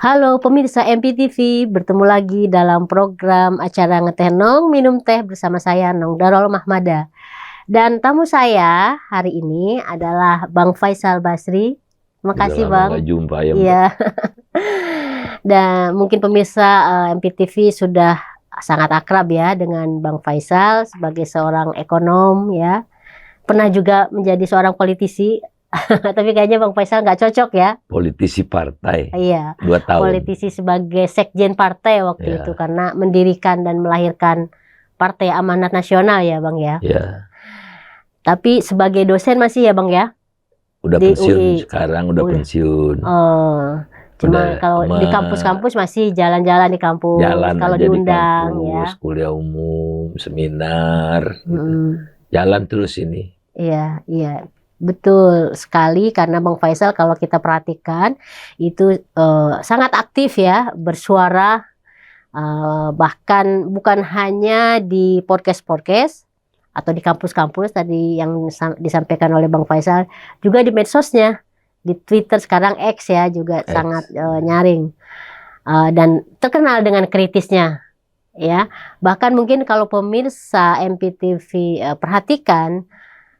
Halo pemirsa MPTV, bertemu lagi dalam program acara Ngeteh Nong Minum Teh bersama saya Nong Darul Mahmada. Dan tamu saya hari ini adalah Bang Faisal Basri. Terima Udah kasih lama Bang. nggak jumpa ya, Mbak. Iya. Dan mungkin pemirsa MPTV sudah sangat akrab ya dengan Bang Faisal sebagai seorang ekonom ya. Pernah juga menjadi seorang politisi. Tapi kayaknya Bang Faisal nggak cocok ya. Politisi partai. Iya, 2 tahun. politisi sebagai sekjen partai waktu Ya. itu karena mendirikan dan melahirkan Partai Amanat Nasional ya Bang ya. Ya, Tapi sebagai dosen masih ya Bang ya udah di pensiun UI. sekarang, udah pensiun. Cuma Udah kalau di kampus-kampus masih jalan-jalan di kampus jalan kalau aja di diundang kampus, ya. kuliah umum, seminar, gitu. Mm-mm. Jalan terus ini. Iya, iya. Betul sekali karena Bang Faisal kalau kita perhatikan itu sangat aktif ya bersuara. Bahkan bukan hanya di podcast-podcast atau di kampus-kampus tadi yang disampaikan oleh Bang Faisal, juga di medsosnya, di Twitter sekarang X ya juga X. sangat nyaring dan terkenal dengan kritisnya ya. Bahkan mungkin kalau pemirsa MPTV perhatikan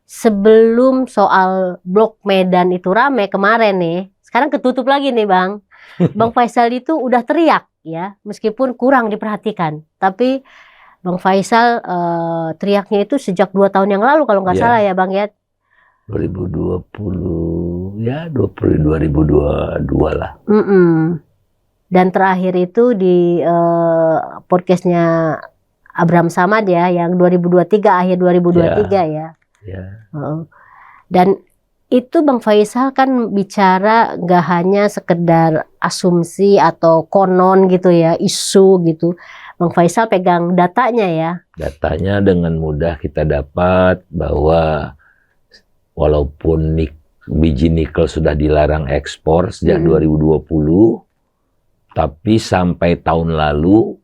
sebelum soal Blok Medan itu rame kemarin nih, sekarang ketutup lagi nih Bang. Bang Faisal itu udah teriak ya, meskipun kurang diperhatikan. Tapi Bang Faisal teriaknya itu sejak 2 tahun yang lalu kalau nggak Ya. salah ya Bang ya. 2020, ya 2022 lah. Dan terakhir itu di podcastnya Abraham Samad ya, yang 2023, akhir 2023 ya. Ya. Dan itu Bang Faisal kan bicara nggak hanya sekedar asumsi atau konon gitu ya, isu gitu. Bang Faisal pegang datanya ya. Datanya dengan mudah kita dapat bahwa walaupun biji nikel sudah dilarang ekspor sejak 2020, tapi sampai tahun lalu,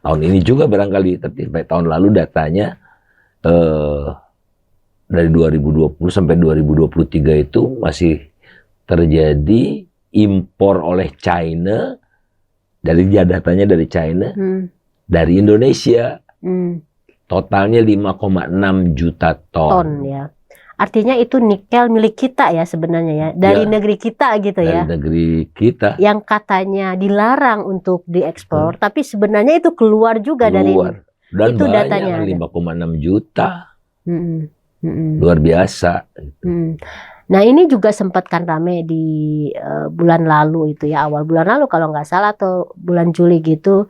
tahun ini juga barangkali, tapi sampai tahun lalu datanya dari 2020 sampai 2023 itu masih terjadi impor oleh China, datanya dari China, dari Indonesia, totalnya 5,6 juta ton. Ya. Artinya itu nikel milik kita ya sebenarnya ya, dari negeri kita gitu ya. Dari negeri kita. Yang katanya dilarang untuk diekspor, tapi sebenarnya itu keluar juga dari. Dan itu banyak, datanya 5,6 juta. Luar biasa. Nah ini juga sempat kan rame di bulan lalu itu ya, awal bulan lalu kalau nggak salah atau bulan Juli gitu.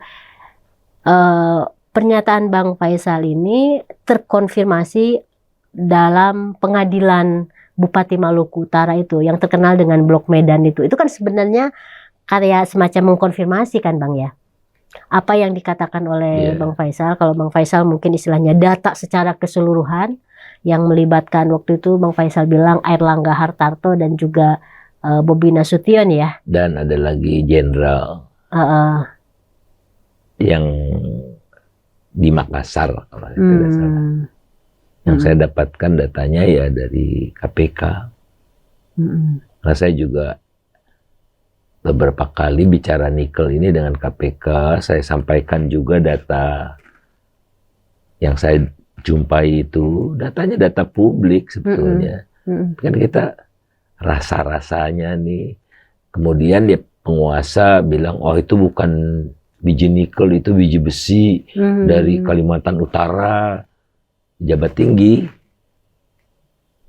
Pernyataan Bang Faisal ini terkonfirmasi dalam pengadilan Bupati Maluku Utara itu yang terkenal dengan Blok Medan itu. Itu kan sebenarnya karya semacam mengkonfirmasi kan Bang ya. Apa yang dikatakan oleh Bang Faisal, kalau Bang Faisal mungkin istilahnya data secara keseluruhan yang melibatkan waktu itu Bang Faisal bilang Airlangga Hartarto dan juga Bobi Nasution ya. Dan ada lagi jenderal yang di Makassar kalau tidak salah. Yang saya dapatkan datanya ya dari KPK. Karena saya juga beberapa kali bicara nikel ini dengan KPK, saya sampaikan juga data yang saya jumpai itu, datanya data publik sebetulnya. Kan kita rasa-rasanya nih, kemudian dia penguasa bilang, oh itu bukan biji nikel, itu biji besi dari Kalimantan Utara, pejabat tinggi.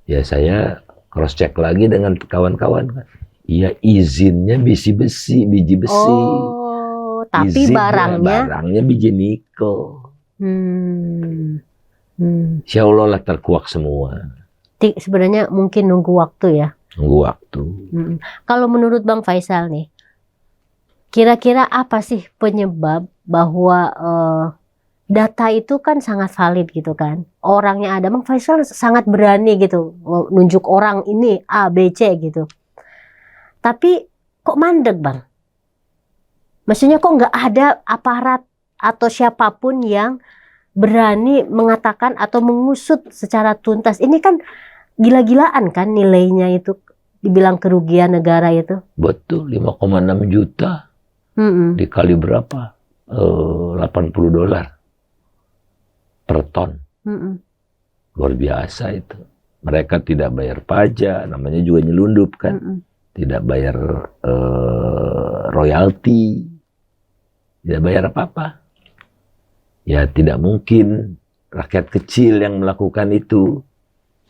Ya saya cross check lagi dengan kawan-kawan kan. Iya izinnya biji besi. Oh, tapi izinnya, barangnya biji nikel. Insya Allah lah terkuak semua. Sebenarnya mungkin nunggu waktu ya. Nunggu waktu. Kalau menurut Bang Faisal nih, kira-kira apa sih penyebab bahwa data itu kan sangat valid gitu kan. Orangnya ada, Bang Faisal sangat berani gitu nunjuk orang ini A, B, C gitu. Tapi kok mandek Bang? Maksudnya kok nggak ada aparat atau siapapun yang berani mengatakan atau mengusut secara tuntas. Ini kan gila-gilaan kan nilainya itu dibilang kerugian negara itu. Betul, 5,6 juta dikali berapa? $80 per ton. Luar biasa itu. Mereka tidak bayar pajak, namanya juga nyelundup kan. Tidak bayar royalti, tidak bayar apa-apa. Ya tidak mungkin rakyat kecil yang melakukan itu,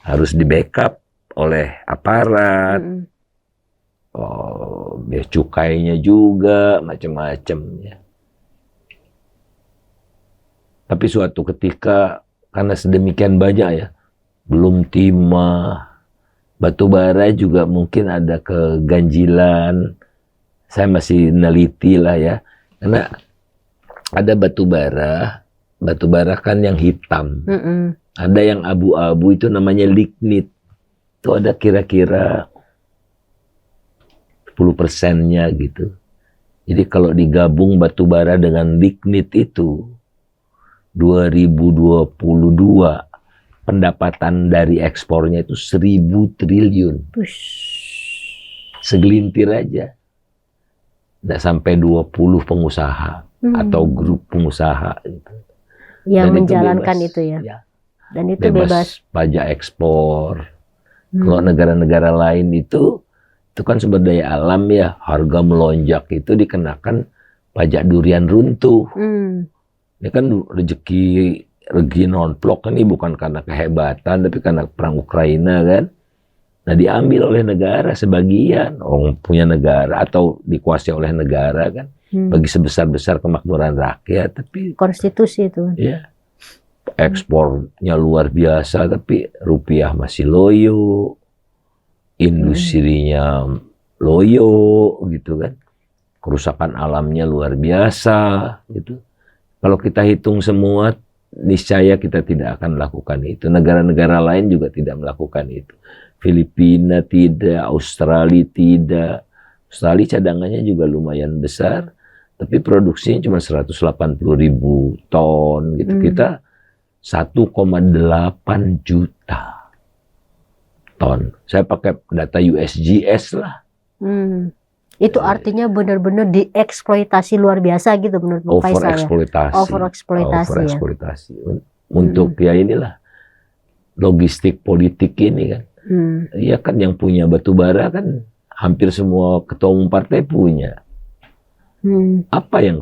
harus di backup oleh aparat. Biaya cukainya juga macam-macam ya. Tapi suatu ketika karena sedemikian banyak ya, belum timah, batu bara juga mungkin ada keganjilan. Saya masih neliti lah ya, karena ada batu bara kan yang hitam, ada yang abu-abu itu namanya lignit. Itu ada kira-kira 10%-nya gitu. Jadi kalau digabung batu bara dengan lignit itu 2022 pendapatan dari ekspornya itu 1.000 triliun. Segelintir aja. Nggak sampai 20 pengusaha atau grup pengusaha gitu. Yang menjalankan itu ya. Dan itu bebas pajak ekspor. Kalau negara-negara lain itu kan sumber daya alam ya, harga melonjak itu dikenakan pajak durian runtuh. Ini kan rezeki non-plok, ini bukan karena kehebatan, tapi karena perang Ukraina kan. Nah diambil oleh negara sebagian, orang punya negara atau dikuasai oleh negara kan, bagi sebesar-besar kemakmuran rakyat. Tapi konstitusi itu. Ya, ekspornya luar biasa, tapi rupiah masih loyo, industrinya loyo gitu kan, kerusakan alamnya luar biasa gitu. Kalau kita hitung semua, niscaya kita tidak akan melakukan itu. Negara-negara lain juga tidak melakukan itu. Filipina tidak, Australia tidak. Australia cadangannya juga lumayan besar, tapi produksinya cuma 180.000 ton gitu. Kita 1,8 juta ton. Saya pakai data USGS lah. Itu artinya benar-benar dieksploitasi luar biasa gitu menurut Bang Faisal ya? Overeksploitasi. Untuk ya inilah logistik politik ini kan. Iya kan yang punya batu bara kan hampir semua ketua umum partai punya. Siapa yang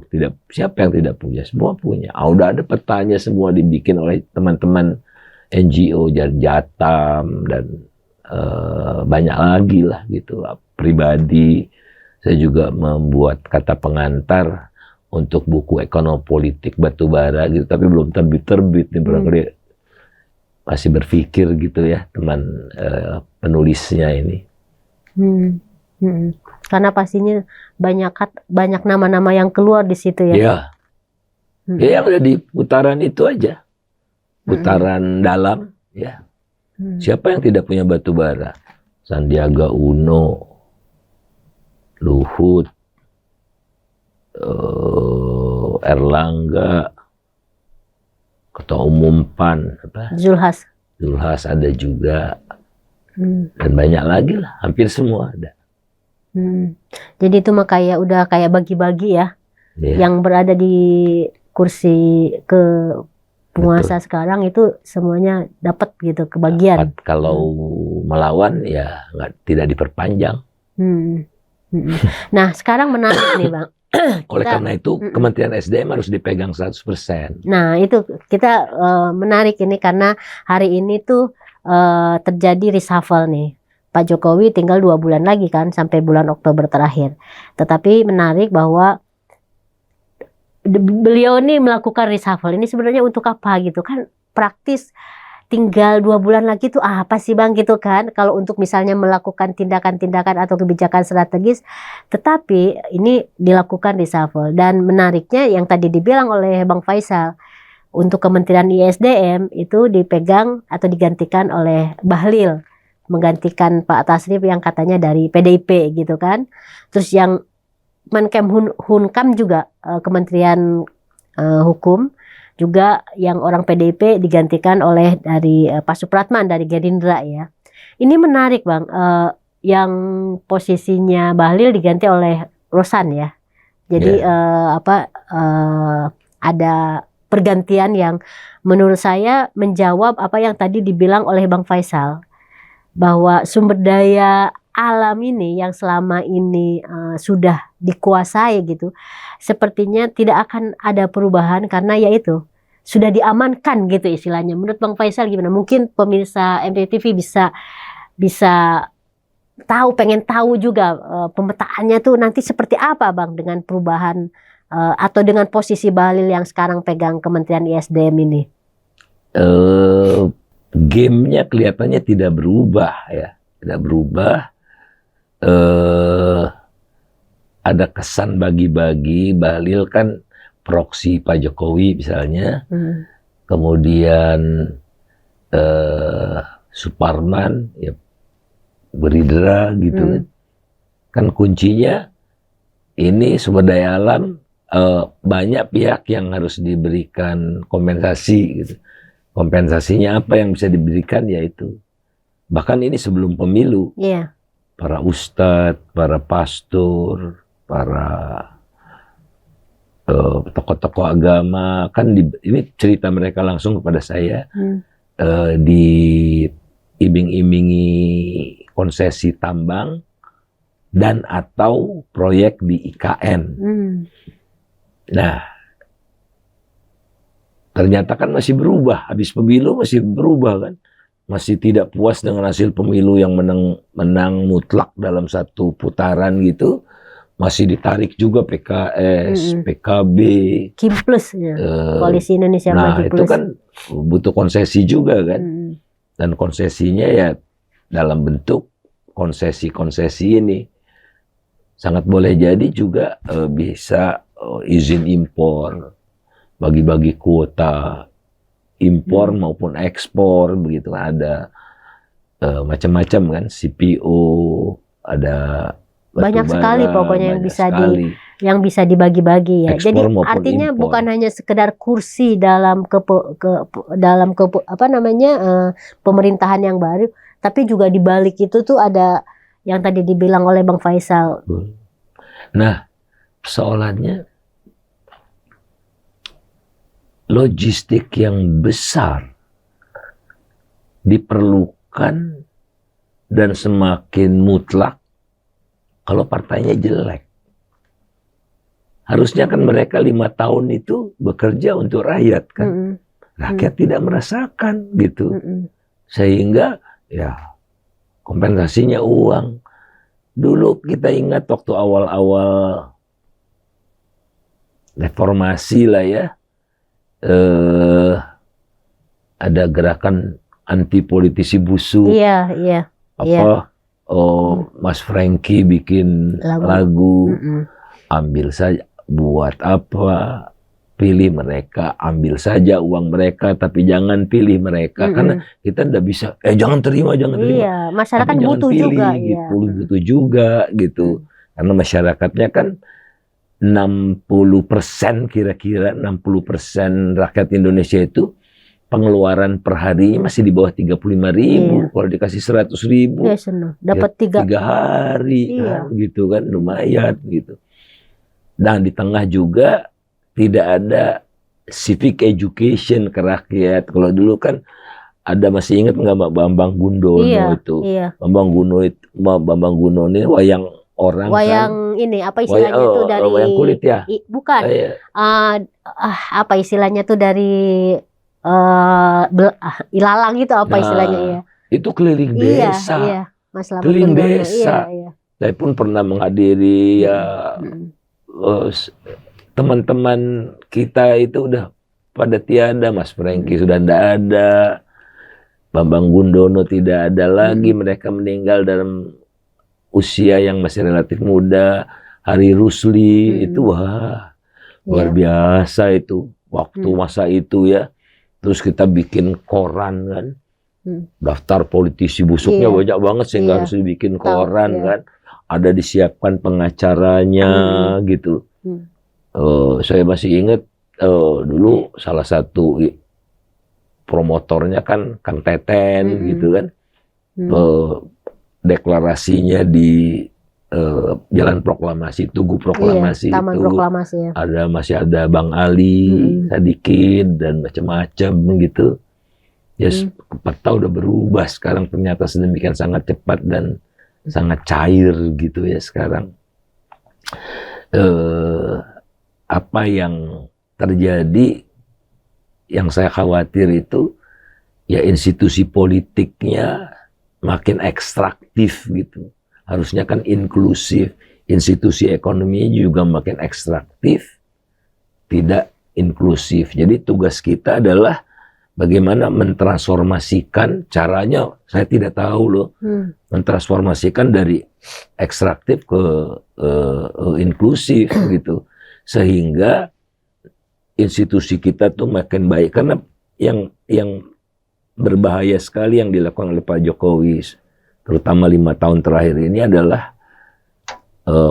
tidak punya? Semua punya. Udah ada petanya semua dibikin oleh teman-teman NGO, Jatam dan banyak lagi lah gitu. Pribadi saya juga membuat kata pengantar untuk buku ekonomi politik batubara gitu, tapi belum terbit nih, barangkali masih berpikir gitu ya teman penulisnya ini. Karena pastinya banyak nama-nama yang keluar di situ ya. Iya. Ya yang ada di putaran itu aja, putaran dalam ya. Siapa yang tidak punya batubara? Sandiaga Uno, Luhut, Erlangga, Ketua Umum PAN, Zulhas ada juga, dan banyak lagi lah, hampir semua ada. Jadi itu mah udah kayak bagi-bagi ya, yang berada di kursi ke penguasa sekarang itu semuanya dapat gitu kebagian. Kalau melawan ya tidak diperpanjang. Nah sekarang menarik nih Bang. Oleh karena itu Kementerian SDM harus dipegang 100%. Nah itu kita menarik ini karena hari ini tuh terjadi reshuffle nih. Pak Jokowi tinggal 2 bulan lagi kan sampai bulan Oktober terakhir. Tetapi menarik bahwa beliau nih melakukan reshuffle ini sebenarnya untuk apa gitu kan, praktis. Tinggal 2 bulan lagi tuh apa sih Bang gitu kan, kalau untuk misalnya melakukan tindakan-tindakan atau kebijakan strategis, tetapi ini dilakukan reshuffle. Dan menariknya yang tadi dibilang oleh Bang Faisal, untuk Kementerian ISDM itu dipegang atau digantikan oleh Bahlil, menggantikan Pak Tasrif yang katanya dari PDIP gitu kan. Terus yang Hunkam juga Kementerian Hukum juga yang orang PDIP digantikan oleh dari Pak Supratman dari Gerindra ya. Ini menarik Bang, yang posisinya Bahlil diganti oleh Rosan ya. Jadi ada pergantian yang menurut saya menjawab apa yang tadi dibilang oleh Bang Faisal, bahwa sumber daya alam ini yang selama ini sudah dikuasai gitu, sepertinya tidak akan ada perubahan karena yaitu sudah diamankan gitu istilahnya. Menurut Bang Faisal gimana? Mungkin pemirsa MPTV bisa pengen tahu juga pemetaannya tuh nanti seperti apa Bang dengan perubahan atau dengan posisi Bahlil yang sekarang pegang Kementerian ISDM ini. Gamenya kelihatannya tidak berubah ya, tidak berubah. Ada kesan bagi-bagi. Bahlil kan proksi Pak Jokowi misalnya, kemudian Suparman ya Gerindra gitu kan kuncinya ini sumber daya alam, banyak pihak yang harus diberikan kompensasi gitu. Kompensasinya apa yang bisa diberikan yaitu bahkan ini sebelum pemilu, para ustadz, para pastor, para tokoh-tokoh agama kan ini cerita mereka langsung kepada saya, diiming-imingi konsesi tambang dan atau proyek di IKN. Nah, ternyata kan masih berubah, habis pemilu masih berubah kan, masih tidak puas dengan hasil pemilu yang menang mutlak dalam satu putaran gitu, masih ditarik juga PKS, PKB, Kim Plus ya, Koalisi Indonesia Maju Plus. Nah itu kan butuh konsesi juga kan, dan konsesinya ya dalam bentuk konsesi-konsesi ini. Sangat boleh jadi juga bisa izin impor, bagi-bagi kuota impor maupun ekspor, begitu ada macam-macam kan, CPO, ada banyak sekali pokoknya yang bisa dibagi-bagi ya. Jadi artinya impor. Bukan hanya sekedar kursi dalam pemerintahan yang baru, tapi juga di balik itu tuh ada yang tadi dibilang oleh Bang Faisal. Nah, persoalannya logistik yang besar diperlukan dan semakin mutlak kalau partainya jelek. Harusnya kan mereka 5 tahun itu bekerja untuk rakyat kan. Rakyat tidak merasakan gitu. Sehingga ya kompensasinya uang. Dulu kita ingat waktu awal-awal reformasi lah ya, ada gerakan anti politisi busuk. Iya. Mas Franky bikin lagu. Ambil saja, buat apa? Pilih mereka, ambil saja uang mereka, tapi jangan pilih mereka. Karena kita tidak bisa, jangan terima. Iya, masyarakat tapi butuh pilih, juga. Gitu, butuh juga gitu. Karena masyarakatnya kan 60% kira-kira 60% rakyat Indonesia itu pengeluaran per hari masih di bawah 35.000. Kalau dikasih 100.000, dapat 3 hari kan, gitu kan, lumayan gitu. Dan di tengah juga tidak ada civic education ke rakyat. Kalau dulu kan ada, masih ingat nggak Mbak Bambang Gudono itu? Bambang Gudono ini wayang orang wayang kan? Ini apa istilahnya itu dari wayang kulit ya? Bukan. Apa istilahnya tuh dari ilalang itu apa istilahnya ya? Itu keliling desa. Iya, keliling desa. Iya. Saya pun pernah menghadiri teman-teman kita itu udah pada tiada, Mas Franky sudah tidak ada, Bambang Gudono tidak ada lagi, mereka meninggal dalam usia yang masih relatif muda. Hari Rusli itu luar biasa itu waktu masa itu ya. Terus kita bikin koran kan, daftar politisi busuknya banyak banget sehingga harus dibikin koran kan. Ada disiapkan pengacaranya gitu. Saya masih ingat dulu salah satu promotornya kan Kang Teten gitu kan. deklarasinya di Jalan Proklamasi, Tugu Proklamasi, iya, Taman itu Proklamasi ya. masih ada Bang Ali, Sadikin dan macam-macam gitu. Ya, peta udah berubah sekarang ternyata sedemikian sangat cepat dan sangat cair gitu ya sekarang. Apa yang terjadi, yang saya khawatir itu ya institusi politiknya makin ekstraktif gitu. Harusnya kan inklusif, institusi ekonominya juga makin ekstraktif, tidak inklusif. Jadi tugas kita adalah bagaimana mentransformasikan, caranya saya tidak tahu loh, mentransformasikan dari ekstraktif ke inklusif gitu, sehingga institusi kita tuh makin baik. Karena yang berbahaya sekali yang dilakukan oleh Pak Jokowi, terutama 5 tahun terakhir ini adalah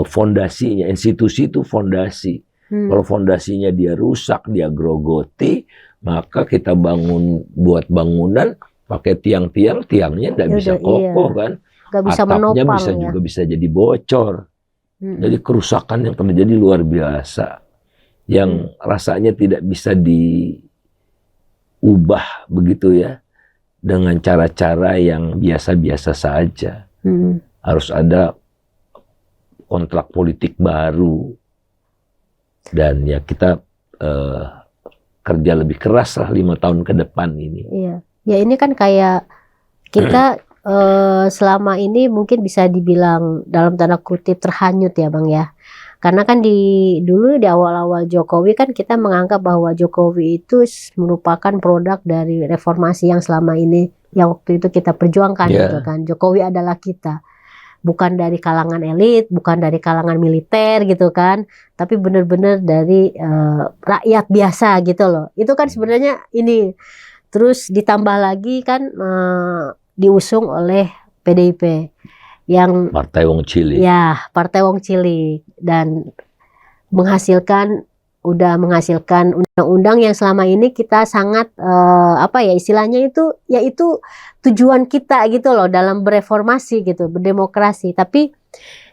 fondasinya. Institusi itu fondasi. Kalau fondasinya dia rusak, dia grogoti, maka kita buat bangunan pakai tiang-tiang, tiangnya tidak bisa kokoh kan, gak bisa atapnya menopang, juga bisa jadi bocor. Jadi kerusakan yang terjadi luar biasa, yang rasanya tidak bisa diubah begitu ya, dengan cara-cara yang biasa-biasa saja. Harus ada kontrak politik baru, dan ya kita kerja lebih keras lah 5 tahun ke depan ini. Iya, ya ini kan kayak kita selama ini mungkin bisa dibilang dalam tanda kutip terhanyut ya Bang ya. Karena kan dulu di awal-awal Jokowi kan kita menganggap bahwa Jokowi itu merupakan produk dari reformasi yang selama ini yang waktu itu kita perjuangkan gitu kan. Jokowi adalah kita. Bukan dari kalangan elit, bukan dari kalangan militer gitu kan, tapi benar-benar dari rakyat biasa gitu loh. Itu kan sebenarnya ini. Terus ditambah lagi kan diusung oleh PDIP yang Partai Wong Cilik. Ya, Partai Wong Cilik, dan udah menghasilkan undang-undang yang selama ini kita sangat apa ya istilahnya itu, yaitu tujuan kita gitu loh dalam bereformasi gitu, berdemokrasi. Tapi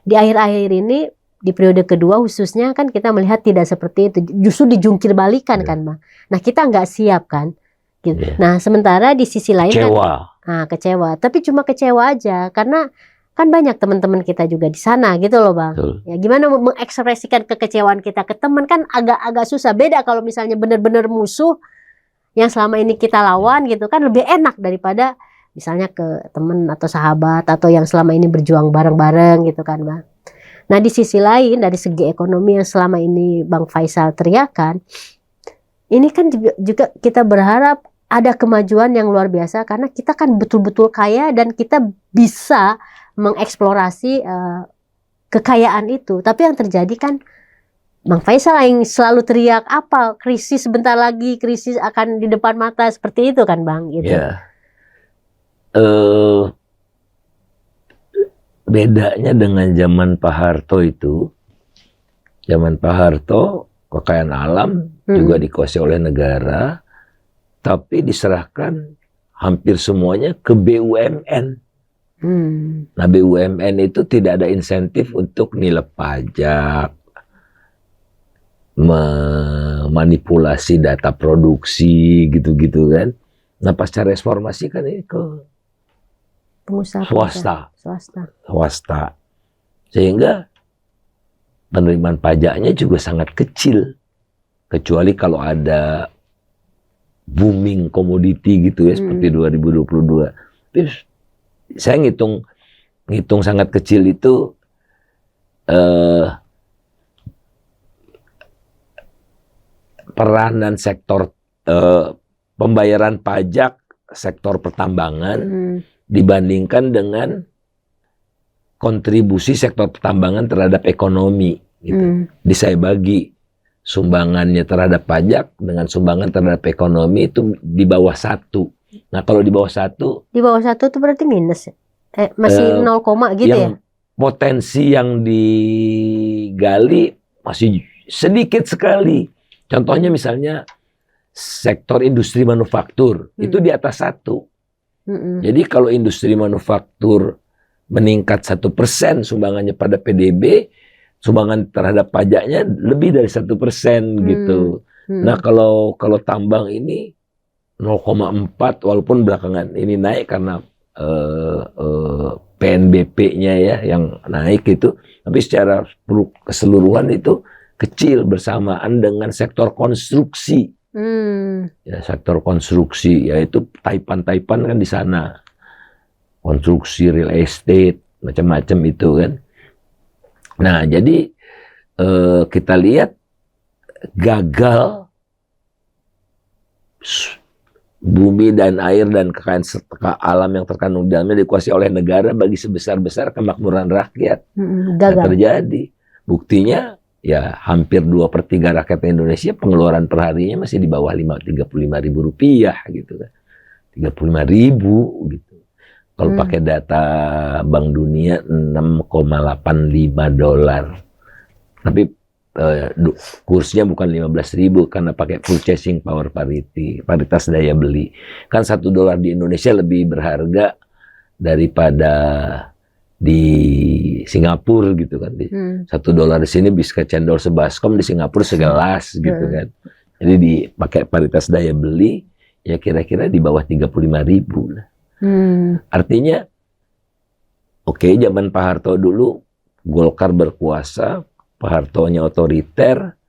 di akhir-akhir ini di periode kedua khususnya kan kita melihat tidak seperti itu, justru dijungkir balikan kan Bang. Nah kita nggak siap kan. Gitu. Nah sementara di sisi lain kecewa. Kan, kecewa. Tapi cuma kecewa aja karena kan banyak teman-teman kita juga di sana gitu loh Bang. Betul. Ya gimana mengekspresikan kekecewaan kita ke teman kan agak susah. Beda kalau misalnya benar-benar musuh yang selama ini kita lawan gitu kan, lebih enak daripada misalnya ke teman atau sahabat atau yang selama ini berjuang bareng-bareng gitu kan Bang. Nah di sisi lain dari segi ekonomi yang selama ini Bang Faisal teriakan, ini kan juga kita berharap ada kemajuan yang luar biasa karena kita kan betul-betul kaya dan kita bisa mengeksplorasi kekayaan itu. Tapi yang terjadi kan Bang Faisal yang selalu teriak apa krisis sebentar lagi, krisis akan di depan mata, seperti itu kan Bang gitu. Ya. Bedanya dengan zaman Pak Harto itu, zaman Pak Harto kekayaan alam juga dikuasai oleh negara, tapi diserahkan hampir semuanya ke BUMN. Nah BUMN itu tidak ada insentif untuk nilai pajak, memanipulasi data produksi gitu-gitu kan. Nah pasca reformasi kan ini ke pengusaha swasta, sehingga penerimaan pajaknya juga sangat kecil, kecuali kalau ada booming komoditi gitu ya seperti 2022. Terus saya ngitung sangat kecil itu peranan sektor pembayaran pajak sektor pertambangan dibandingkan dengan kontribusi sektor pertambangan terhadap ekonomi gitu. Jadi saya bagi sumbangannya terhadap pajak dengan sumbangan terhadap ekonomi itu di bawah 1. Nah kalau di bawah 1, di bawah 1 itu berarti minus ya? Masih 0, gitu ya? Potensi yang digali masih sedikit sekali. Contohnya misalnya sektor industri manufaktur itu di atas 1. Jadi kalau industri manufaktur meningkat 1% sumbangannya pada PDB, sumbangan terhadap pajaknya lebih dari 1% gitu. Nah kalau tambang ini 0,4 walaupun belakangan ini naik karena PNBP-nya ya yang naik itu, tapi secara keseluruhan itu kecil bersamaan dengan sektor konstruksi. Ya, sektor konstruksi yaitu Taipan kan di sana. Konstruksi, real estate, macam-macam itu kan. Nah, jadi kita lihat gagal bumi dan air dan kekayaan alam yang terkandung di dalamnya dikuasai oleh negara bagi sebesar-besar kemakmuran rakyat. Gagal. Terjadi. Buktinya ya hampir 2/3 rakyat Indonesia pengeluaran perharinya masih di bawah 35.000 rupiah gitu kan. 35.000 gitu. Kalau pakai data Bank Dunia $6,85. Tapi kursnya bukan 15.000 karena pakai purchasing power parity, paritas daya beli. Kan $1 di Indonesia lebih berharga daripada di Singapura gitu kan. $1 di sini bisa cendol sebaskom, di Singapura segelas gitu kan. Jadi dipakai paritas daya beli ya kira-kira di bawah 35.000 lah. Artinya oke, zaman Pak Harto dulu Golkar berkuasa, Pak Hartonya otoriter,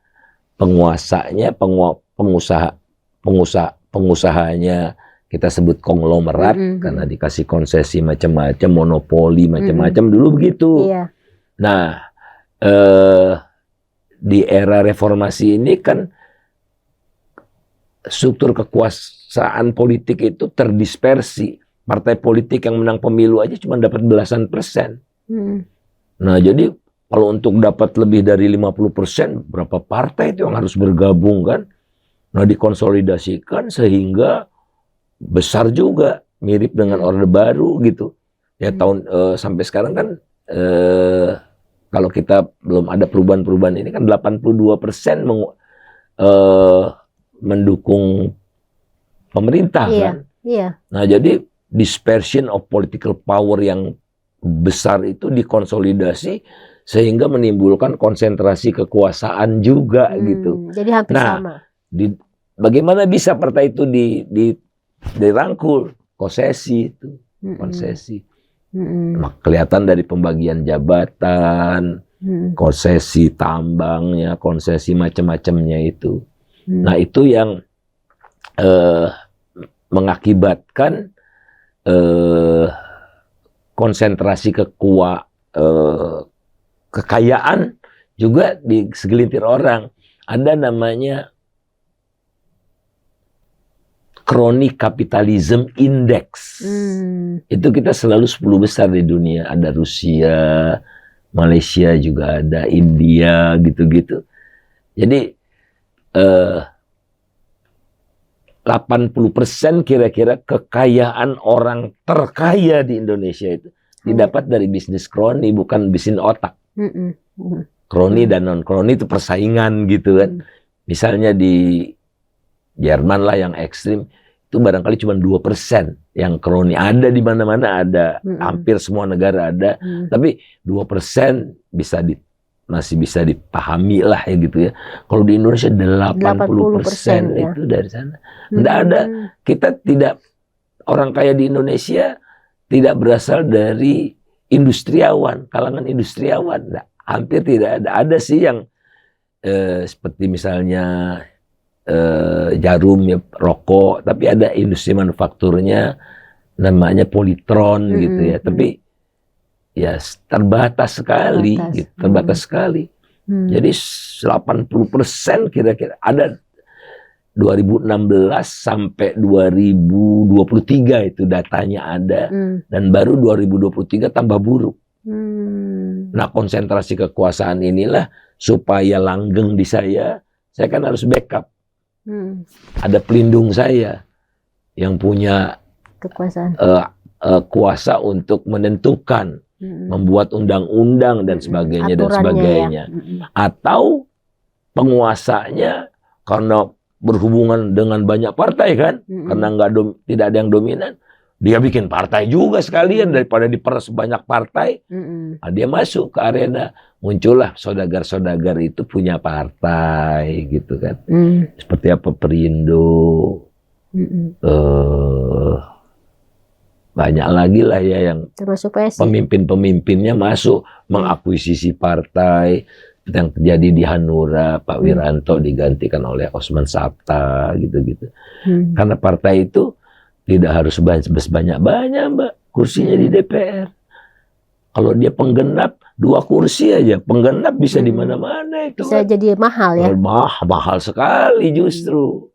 pengusahanya kita sebut konglomerat karena dikasih konsesi macam-macam, monopoli macam-macam dulu begitu. Nah, di era reformasi ini kan struktur kekuasaan politik itu terdispersi. Partai politik yang menang pemilu aja cuma dapat belasan persen. Nah, jadi kalau untuk dapat lebih dari 50%, berapa partai itu yang harus bergabung kan? Nah, dikonsolidasikan sehingga besar juga, mirip dengan Orde Baru gitu. Ya sampai sekarang kan kalau kita belum ada perubahan-perubahan ini kan 82% mendukung pemerintah kan. Nah, jadi dispersion of political power yang besar itu dikonsolidasi sehingga menimbulkan konsentrasi kekuasaan juga gitu. Jadi hampir sama. Bagaimana bisa partai itu dirangkul? Konsesi itu, konsesi. Nah, kelihatan dari pembagian jabatan, konsesi tambangnya, konsesi macam-macamnya itu. Nah, itu yang mengakibatkan konsentrasi kekayaan juga di segelintir orang. Ada namanya Crony Capitalism Index. Itu kita selalu 10 besar di dunia. Ada Rusia, Malaysia juga ada, India gitu-gitu. Jadi 80% kira-kira kekayaan orang terkaya di Indonesia itu didapat dari bisnis kroni, bukan bisnis otak. Kroni dan non kroni itu persaingan gitu kan. Misalnya di Jerman lah yang ekstrim itu barangkali cuma 2% yang kroni. Ada di mana-mana ada, hampir semua negara ada, tapi 2% masih bisa dipahami lah ya gitu ya. Kalau di Indonesia 80% ya. Itu dari sana. Tidak ada, kita tidak, orang kaya di Indonesia tidak berasal dari industriawan, kalangan industriawan. Nah, hampir tidak ada. Ada sih yang seperti misalnya jarum ya, rokok, tapi ada industri manufakturnya namanya Polytron gitu ya. Tapi ya terbatas sekali, gitu, terbatas sekali. Jadi 80% kira-kira ada 2016 sampai 2023 itu datanya ada, dan baru 2023 tambah buruk. Nah, konsentrasi kekuasaan inilah supaya langgeng di saya kan harus backup. Ada pelindung saya yang punya kekuasaan, kuasa untuk menentukan, membuat undang-undang dan sebagainya dan sebagainya. Ya. Atau penguasanya karena berhubungan dengan banyak partai kan, karena tidak ada yang dominan, Dia bikin partai juga sekalian, daripada diperas banyak partai. Nah, dia masuk ke arena, muncullah saudagar-saudagar itu punya partai gitu kan. Seperti apa Perindo, banyak lagi lah ya yang termasuk PSI. Pemimpin-pemimpinnya masuk mengakuisisi partai. Yang terjadi di Hanura, Pak Wiranto digantikan oleh Osman Sabta gitu-gitu. Karena partai itu tidak harus banyak-banyak, Mbak, kursinya di DPR. Kalau dia penggenap 2 kursi aja, penggenap bisa di mana-mana itu. Bisa kan jadi mahal ya. Mahal sekali justru.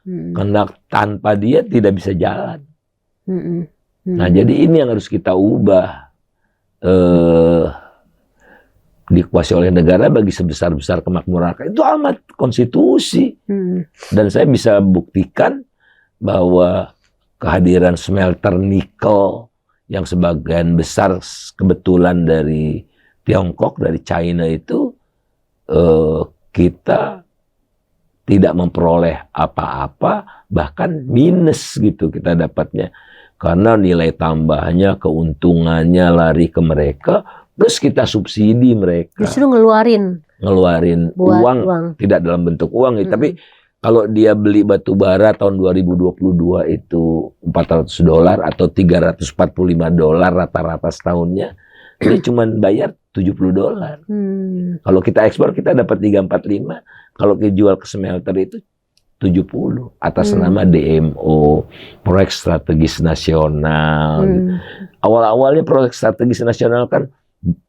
Karena tanpa dia tidak bisa jalan. Nah, jadi ini yang harus kita ubah. Dikuasai oleh negara bagi sebesar-besar kemakmuran rakyat, itu amat konstitusi. Dan saya bisa buktikan bahwa kehadiran smelter nikel yang sebagian besar kebetulan dari Tiongkok, dari China itu, kita tidak memperoleh apa-apa, bahkan minus gitu kita dapatnya. Karena nilai tambahnya, keuntungannya lari ke mereka, plus kita subsidi mereka. Justru ngeluarin uang, tidak dalam bentuk uang, tapi kalau dia beli batu bara tahun 2022 itu $400 atau $345 rata-rata setahunnya, dia cuma bayar $70. Kalau kita ekspor kita dapat 345, kalau kita jual ke smelter itu 70 atas nama DMO, proyek strategis nasional. Awal-awalnya proyek strategis nasional kan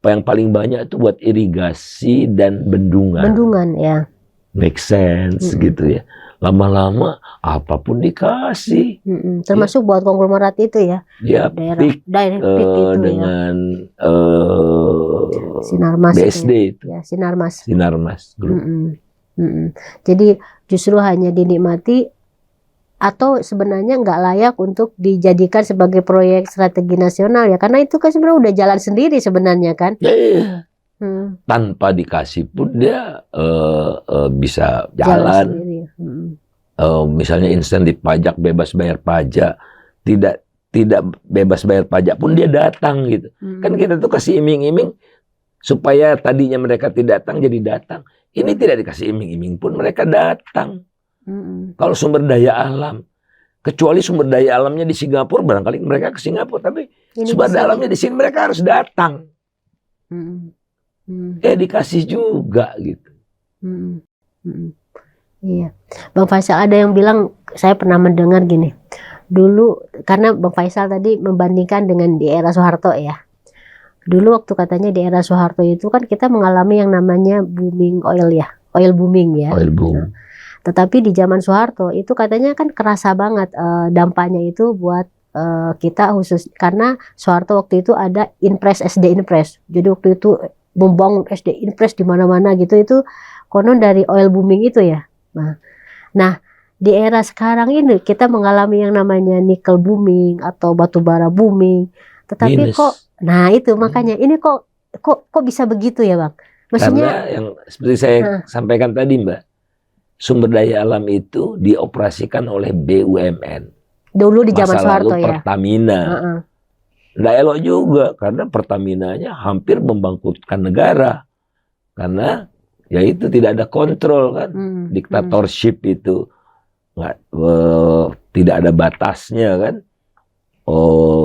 yang paling banyak itu buat irigasi dan bendungan. Bendungan ya. Make sense gitu ya. Lama-lama apapun dikasih. Termasuk buat konglomerat itu ya. Ya, daerah itu dengan Sinarmas BSD itu. Ya, Sinarmas. Sinarmas Group. Jadi justru hanya dinikmati atau sebenarnya nggak layak untuk dijadikan sebagai proyek strategi nasional ya, karena itu kan sebenarnya udah jalan sendiri sebenarnya kan. Tanpa dikasih pun dia bisa jalan. Misalnya insentif pajak, bebas bayar pajak, tidak bebas bayar pajak pun dia datang gitu. Kan kita tuh kasih iming-iming supaya tadinya mereka tidak datang jadi datang. Ini tidak dikasih iming-iming pun mereka datang. Kalau sumber daya alam, kecuali sumber daya alamnya di Singapura, barangkali mereka ke Singapura, tapi ini sumber daya alamnya di sini mereka harus datang. Dikasih juga gitu. Iya, Bang Faisal, ada yang bilang, saya pernah mendengar gini, dulu karena Bang Faisal tadi membandingkan dengan di era Soeharto ya. Dulu waktu katanya di era Soeharto itu kan kita mengalami yang namanya booming oil ya, oil booming ya. Oil boom. Tetapi di zaman Soeharto itu katanya kan kerasa banget dampaknya itu buat kita khusus karena Soeharto waktu itu ada Inpres, SD Inpres. Jadi waktu itu membangun SD Inpres di mana-mana gitu, itu konon dari oil booming itu ya. Nah di era sekarang ini kita mengalami yang namanya nikel booming atau batu bara booming. Tetapi kok, nah itu makanya ini kok bisa begitu ya Bang? Maksudnya karena yang seperti saya sampaikan tadi Mbak, sumber daya alam itu dioperasikan oleh BUMN. Dulu di zaman ya. Soeharto Pertamina. Nggak elok juga karena Pertaminanya hampir membangkrutkan negara. Karena ya itu tidak ada kontrol kan, diktatorship itu nggak, tidak ada batasnya kan.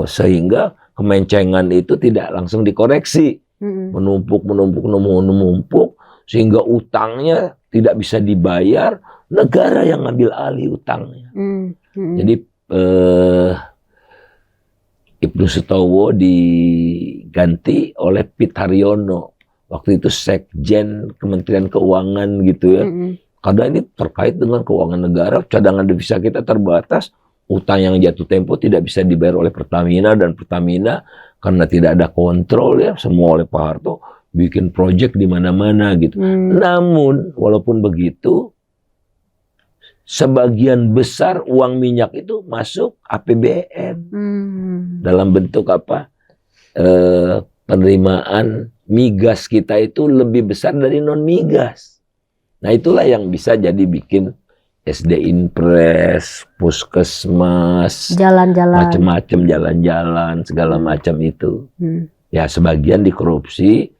Sehingga kemencengan itu tidak langsung dikoreksi, menumpuk sehingga utangnya tidak bisa dibayar, negara yang ngambil alih utangnya. Jadi Ibnu Sutowo diganti oleh Pit Haryono, waktu itu Sekjen Kementerian Keuangan gitu ya. Karena ini terkait dengan keuangan negara, cadangan devisa kita terbatas, utang yang jatuh tempo tidak bisa dibayar oleh Pertamina, dan Pertamina karena tidak ada kontrol ya, semua oleh Pak Harto, bikin proyek di mana-mana gitu. Namun walaupun begitu, sebagian besar uang minyak itu masuk APBN dalam bentuk apa? Penerimaan migas kita itu lebih besar dari non migas. Nah itulah yang bisa jadi bikin SD Inpres, puskesmas, Jalan-jalan. macam-macam, jalan-jalan, segala macam itu. Ya sebagian dikorupsi,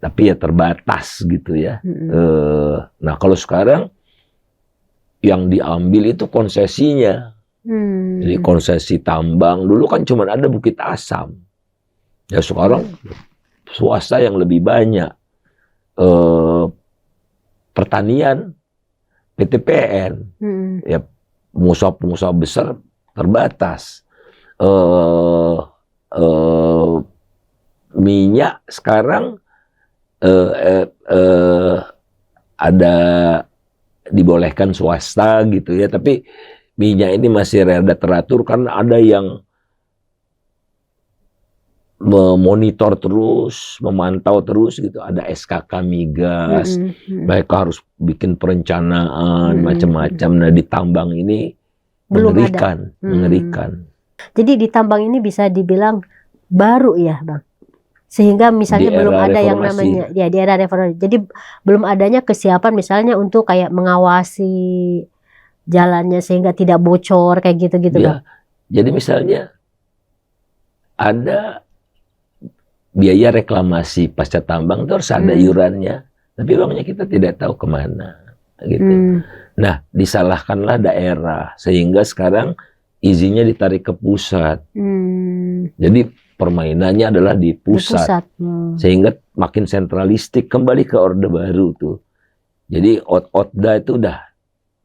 tapi ya terbatas gitu ya. Nah kalau sekarang yang diambil itu konsesinya. Jadi konsesi tambang, dulu kan cuma ada Bukit Asam. Ya sekarang swasta yang lebih banyak. Pertanian, PTPN, ya pengusaha-pengusaha besar terbatas. Minyak sekarang ada dibolehkan swasta gitu ya, tapi minyak ini masih rada teratur karena ada yang memonitor terus, memantau terus gitu. Ada SKK migas, mereka harus bikin perencanaan macam-macam. Nah di tambang ini Belum mengerikan, mengerikan. Jadi di tambang ini bisa dibilang baru ya Bang, sehingga misalnya Di belum era ada yang reformasi. namanya ya di era reformasi. Jadi belum adanya kesiapan misalnya untuk kayak mengawasi jalannya sehingga tidak bocor kayak gitu-gitu Bang. Ya, jadi misalnya ada biaya reklamasi pasca tambang itu harus ada iurannya, tapi uangnya kita tidak tahu kemana gitu. Nah disalahkanlah daerah sehingga sekarang izinnya ditarik ke pusat. Jadi permainannya adalah di pusat. Sehingga makin sentralistik, kembali ke Orde Baru tuh. Jadi Otda itu udah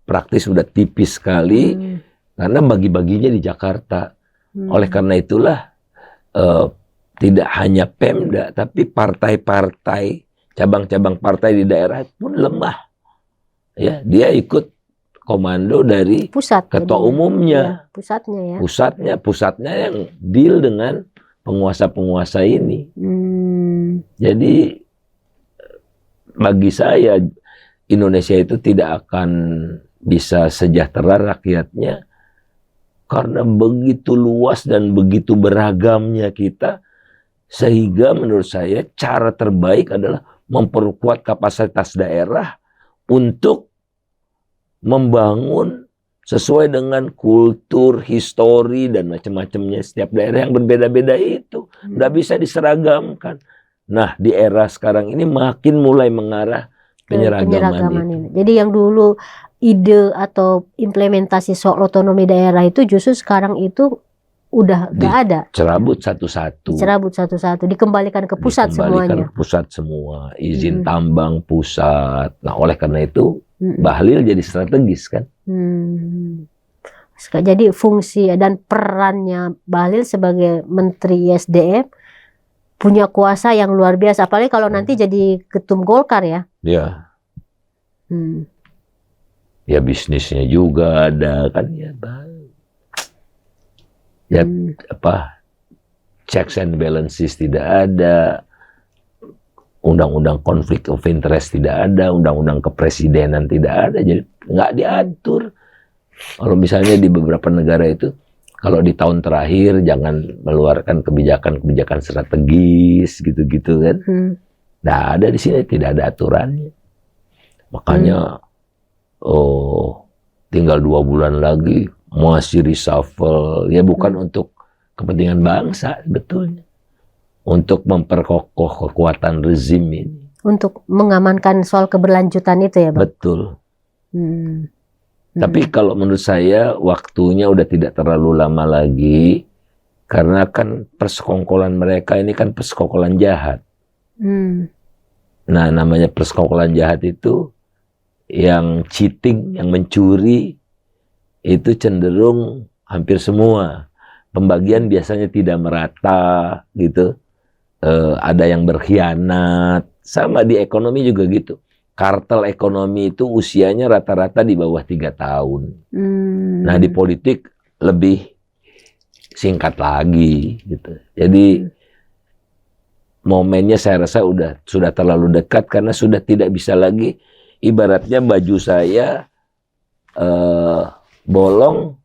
praktis, udah tipis sekali karena bagi-baginya di Jakarta. Oleh karena itulah tidak hanya Pemda tapi partai-partai, cabang-cabang partai di daerah pun lemah. Ya, dia ikut komando dari pusat, ketua umumnya. Ya, pusatnya yang deal dengan penguasa-penguasa ini. Jadi bagi saya Indonesia itu tidak akan bisa sejahtera rakyatnya karena begitu luas dan begitu beragamnya kita, sehingga menurut saya cara terbaik adalah memperkuat kapasitas daerah untuk membangun sesuai dengan kultur, histori, dan macam-macamnya setiap daerah yang berbeda-beda itu. Nggak bisa diseragamkan. Nah, di era sekarang ini makin mulai mengarah penyeragaman itu. Ini. Jadi yang dulu ide atau implementasi soal otonomi daerah itu justru sekarang itu udah nggak ada. Cerabut satu-satu. Dikembalikan ke pusat semuanya. Ke pusat semua. Izin tambang pusat. Nah, oleh karena itu Bahlil jadi strategis kan. Jadi fungsi dan perannya Bahlil sebagai Menteri SDM punya kuasa yang luar biasa. Apalagi kalau nanti jadi ketum Golkar ya. Ya. Ya bisnisnya juga ada kan ya. Ya checks and balances tidak ada. Undang-undang konflik of interest tidak ada, undang-undang kepresidenan tidak ada, jadi nggak diatur. Kalau misalnya di beberapa negara itu, kalau di tahun terakhir jangan mengeluarkan kebijakan-kebijakan strategis gitu-gitu kan. Nah ada di sini tidak ada aturannya. Makanya tinggal 2 bulan lagi masih reshuffle, ya bukan untuk kepentingan bangsa betulnya. Untuk memperkokoh kekuatan rezim ini. Untuk mengamankan soal keberlanjutan itu ya Bang? Betul. Tapi kalau menurut saya waktunya udah tidak terlalu lama lagi. Karena kan persekongkolan mereka ini kan persekongkolan jahat. Nah namanya persekongkolan jahat itu yang cheating, yang mencuri itu cenderung hampir semua. Pembagian biasanya tidak merata gitu. Ada yang berkhianat, sama di ekonomi juga gitu. Kartel ekonomi itu usianya rata-rata di bawah 3 tahun. Nah di politik lebih singkat lagi gitu. Jadi momennya saya rasa sudah terlalu dekat karena sudah tidak bisa lagi, ibaratnya baju saya bolong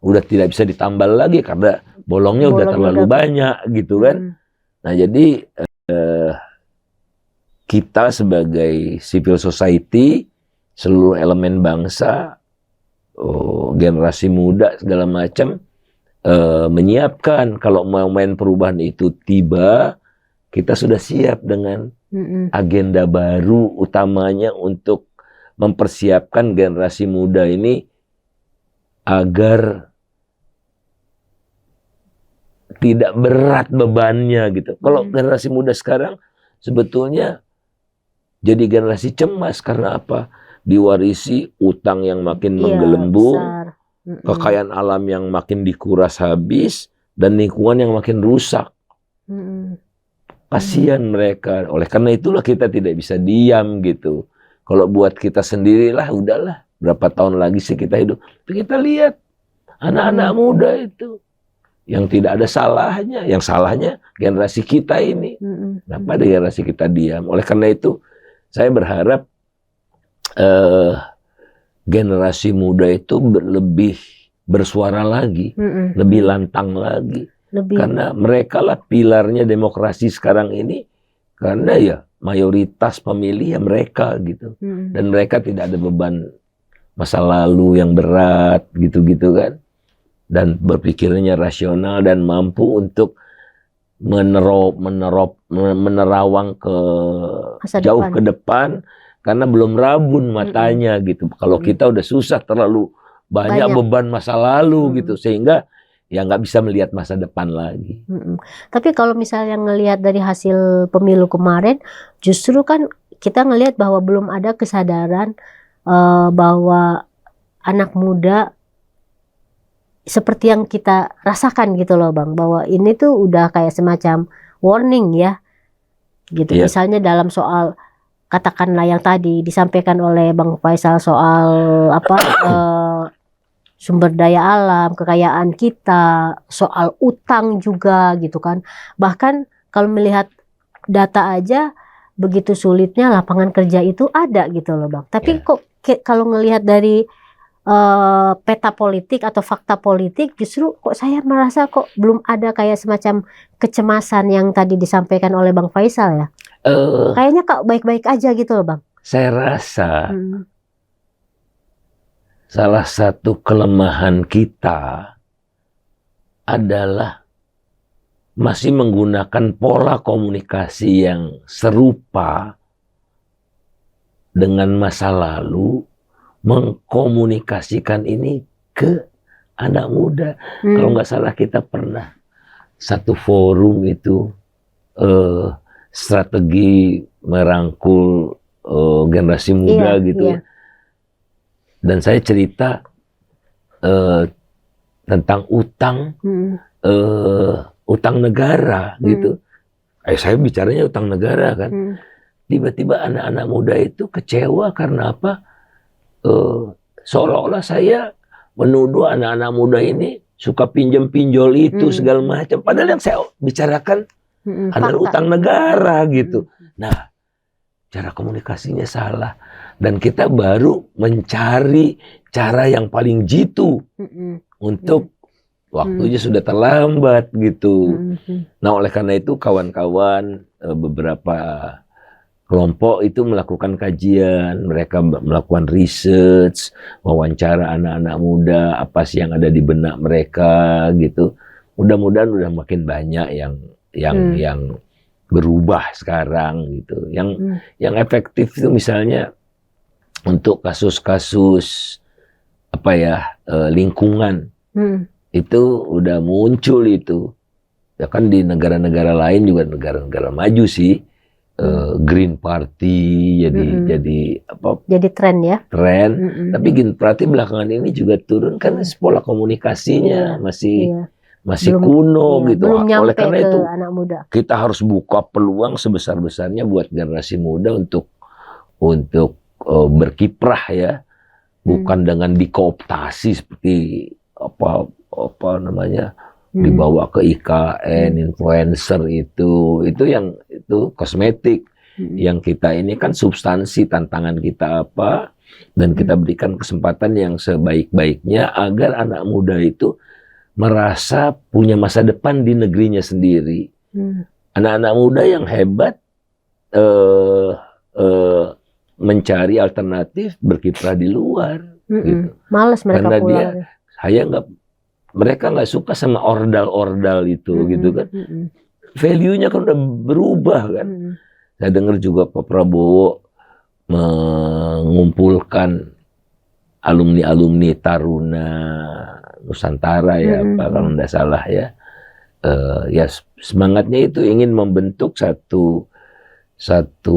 udah tidak bisa ditambal lagi karena bolongnya udah terlalu banyak gitu kan. Nah jadi kita sebagai civil society, seluruh elemen bangsa, generasi muda segala macam menyiapkan kalau momen perubahan itu tiba, kita sudah siap dengan agenda baru utamanya untuk mempersiapkan generasi muda ini agar tidak berat bebannya gitu. Kalau generasi muda sekarang sebetulnya jadi generasi cemas karena apa? Diwarisi utang yang makin menggelembung, kekayaan alam yang makin dikuras habis, dan lingkungan yang makin rusak. Kasihan mereka. Oleh karena itulah kita tidak bisa diam gitu. Kalau buat kita sendirilah, udahlah. Berapa tahun lagi sih kita hidup. Tapi kita lihat anak-anak muda itu yang tidak ada salahnya. Yang salahnya generasi kita ini. Kenapa generasi kita diam? Oleh karena itu saya berharap generasi muda itu lebih bersuara lagi, lebih lantang lagi. Karena mereka lah pilarnya demokrasi sekarang ini. Karena ya mayoritas pemilih ya mereka gitu. Dan mereka tidak ada beban masa lalu yang berat gitu-gitu kan. Dan berpikirnya rasional dan mampu untuk menerawang ke jauh ke depan. Karena belum rabun matanya gitu. Kalau kita udah susah terlalu banyak beban masa lalu gitu. Sehingga ya nggak bisa melihat masa depan lagi. Tapi kalau misalnya ngelihat dari hasil pemilu kemarin, justru kan kita ngelihat bahwa belum ada kesadaran bahwa anak muda seperti yang kita rasakan gitu loh Bang. Bahwa ini tuh udah kayak semacam warning ya. Gitu. Misalnya dalam soal katakanlah yang tadi disampaikan oleh Bang Faisal soal sumber daya alam, kekayaan kita, soal utang juga gitu kan. Bahkan kalau melihat data aja begitu sulitnya lapangan kerja itu ada gitu loh Bang. Tapi kok kalau ngelihat dari peta politik atau fakta politik justru kok saya merasa kok belum ada kayak semacam kecemasan yang tadi disampaikan oleh Bang Faisal ya. Kayaknya kok baik-baik aja gitu loh Bang. Saya rasa salah satu kelemahan kita adalah masih menggunakan pola komunikasi yang serupa dengan masa lalu, mengkomunikasikan ini ke anak muda. Kalau nggak salah kita pernah satu forum itu strategi merangkul generasi muda gitu. Dan saya cerita tentang utang negara gitu. Saya bicaranya utang negara kan. Tiba-tiba anak-anak muda itu kecewa karena apa? Seolah-olah saya menuduh anak-anak muda ini suka pinjam-pinjol itu segala macam. Padahal yang saya bicarakan adalah utang negara gitu. Nah, cara komunikasinya salah. Dan kita baru mencari cara yang paling jitu untuk waktunya sudah terlambat gitu. Nah, oleh karena itu kawan-kawan beberapa kelompok itu melakukan kajian, mereka melakukan research, wawancara anak-anak muda, apa sih yang ada di benak mereka gitu. Mudah-mudahan udah makin banyak yang berubah sekarang gitu. Yang efektif itu misalnya untuk kasus-kasus lingkungan itu udah muncul itu. Ya kan di negara-negara lain juga negara-negara maju sih. Green Party jadi tren ya. Tren. Tapi Green Party belakangan ini juga turun karena pola komunikasinya masih kuno gitu. Belum Oleh karena itu anak muda. Kita harus buka peluang sebesar-besarnya buat generasi muda untuk berkiprah ya. Bukan dengan dikooptasi seperti apa namanya dibawa ke IKN, influencer itu kosmetik. Yang kita ini kan substansi, tantangan kita apa, dan kita berikan kesempatan yang sebaik-baiknya agar anak muda itu merasa punya masa depan di negerinya sendiri. Anak-anak muda yang hebat mencari alternatif berkiprah di luar. Gitu. Males mereka Karena pulang. Mereka nggak suka sama ordal-ordal itu, gitu kan. Value-nya kan udah berubah kan. Saya dengar juga Pak Prabowo mengumpulkan alumni-alumni Taruna Nusantara ya, kalau nggak salah ya. Ya semangatnya itu ingin membentuk satu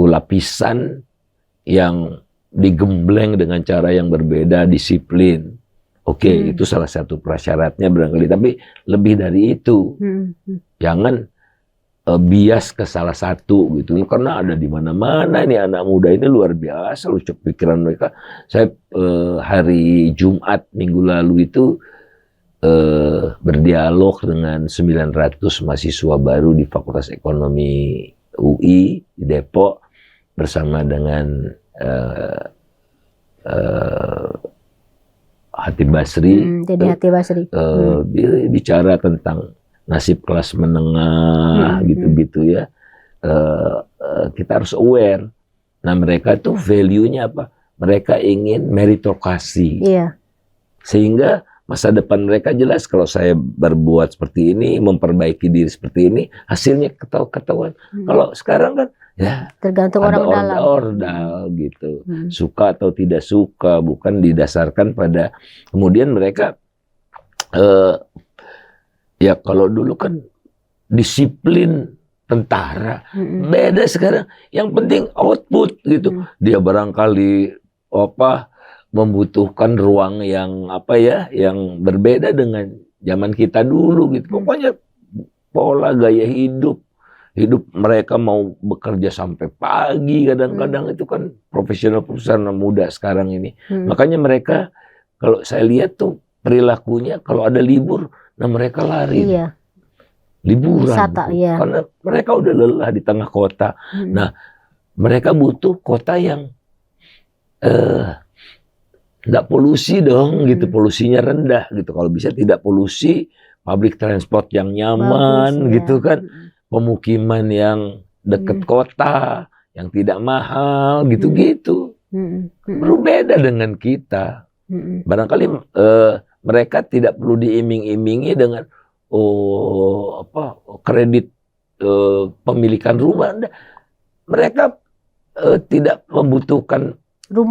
lapisan yang digembleng dengan cara yang berbeda, disiplin. Oke, itu salah satu prasyaratnya barangkali, tapi lebih dari itu. Jangan bias ke salah satu gitu, karena ada di mana-mana nih anak muda ini luar biasa loh pikiran mereka. Saya hari Jumat minggu lalu itu berdialog dengan 900 mahasiswa baru di Fakultas Ekonomi UI di Depok bersama dengan Hatib Basri. Jadi Hatib Basri. Bicara tentang nasib kelas menengah gitu-gitu ya. Kita harus aware. Nah mereka tuh value-nya apa? Mereka ingin meritokrasi. Iya. Sehingga masa depan mereka jelas, kalau saya berbuat seperti ini, memperbaiki diri seperti ini, hasilnya ketahuan. Kalau sekarang kan ya tergantung orang dalam. Ordal gitu. Suka atau tidak suka, bukan didasarkan pada kemudian mereka ya kalau dulu kan disiplin tentara, beda sekarang. Yang penting output gitu. Dia barangkali membutuhkan ruang yang yang berbeda dengan zaman kita dulu gitu. Pokoknya pola gaya hidup mereka mau bekerja sampai pagi, kadang-kadang itu kan profesional muda sekarang ini. Makanya mereka kalau saya lihat tuh perilakunya kalau ada libur, nah mereka lari. Iya. Liburan. Wisata, iya. Karena mereka udah lelah di tengah kota. Nah, mereka butuh kota yang nggak polusi dong, gitu. Polusinya rendah, gitu. Kalau bisa tidak polusi, public transport yang nyaman, bagus, gitu kan. Pemukiman yang dekat kota, yang tidak mahal, gitu-gitu. Berbeda dengan kita. Barangkali mereka tidak perlu diiming-imingi dengan kredit pemilikan rumah. Mereka tidak membutuhkan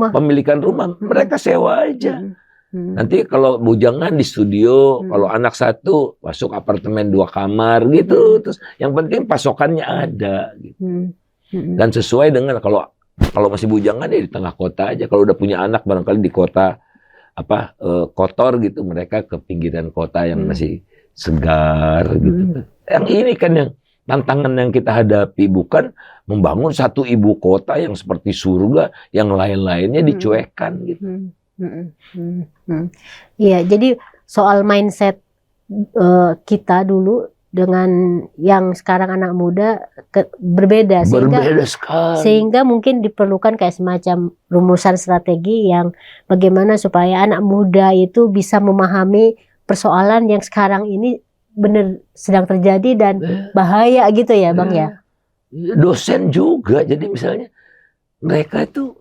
pemilikan rumah, mereka sewa aja. Nanti kalau bujangan di studio, kalau anak satu masuk apartemen 2 kamar gitu. Terus yang penting pasokannya ada gitu. Dan sesuai dengan kalau masih bujangan ya di tengah kota aja. Kalau udah punya anak barangkali di kota kotor gitu, mereka ke pinggiran kota yang masih segar gitu. Yang ini kan yang tantangan yang kita hadapi, bukan membangun satu ibu kota yang seperti surga, yang lain-lainnya dicuekkan gitu. Iya, jadi soal mindset kita dulu dengan yang sekarang anak muda berbeda sekali. Sehingga mungkin diperlukan kayak semacam rumusan strategi yang bagaimana supaya anak muda itu bisa memahami persoalan yang sekarang ini benar sedang terjadi dan bahaya gitu ya Bang ya. Dosen juga, jadi misalnya mereka itu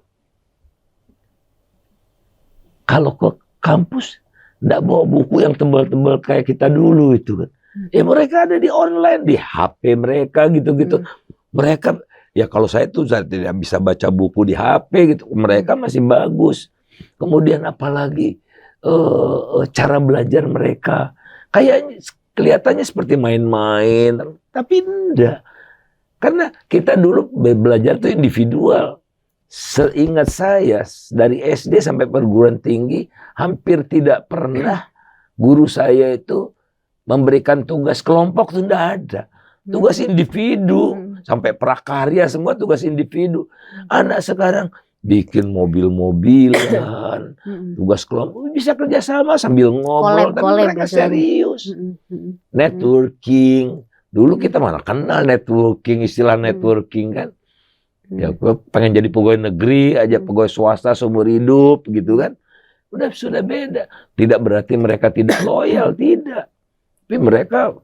kalau ke kampus nggak bawa buku yang tebal-tebal kayak kita dulu itu kan. Ya mereka ada di online, di HP mereka gitu-gitu. Mereka, ya kalau saya tidak bisa baca buku di HP gitu, mereka masih bagus. Kemudian apalagi cara belajar mereka kayaknya kelihatannya seperti main-main, tapi enggak. Karena kita dulu belajar itu individual. Seingat saya dari SD sampai perguruan tinggi hampir tidak pernah guru saya itu memberikan tugas kelompok, itu enggak ada. Tugas individu, sampai prakarya semua tugas individu. Anak sekarang bikin mobil-mobilan, tugas kelompok, bisa kerjasama sambil ngobrol, tapi mereka serius. Networking, dulu kita mana kenal networking, istilah networking kan. Ya gue pengen jadi pegawai negeri aja, pegawai swasta seumur hidup gitu kan. Sudah beda. Tidak berarti mereka tidak loyal, tidak. Tapi mereka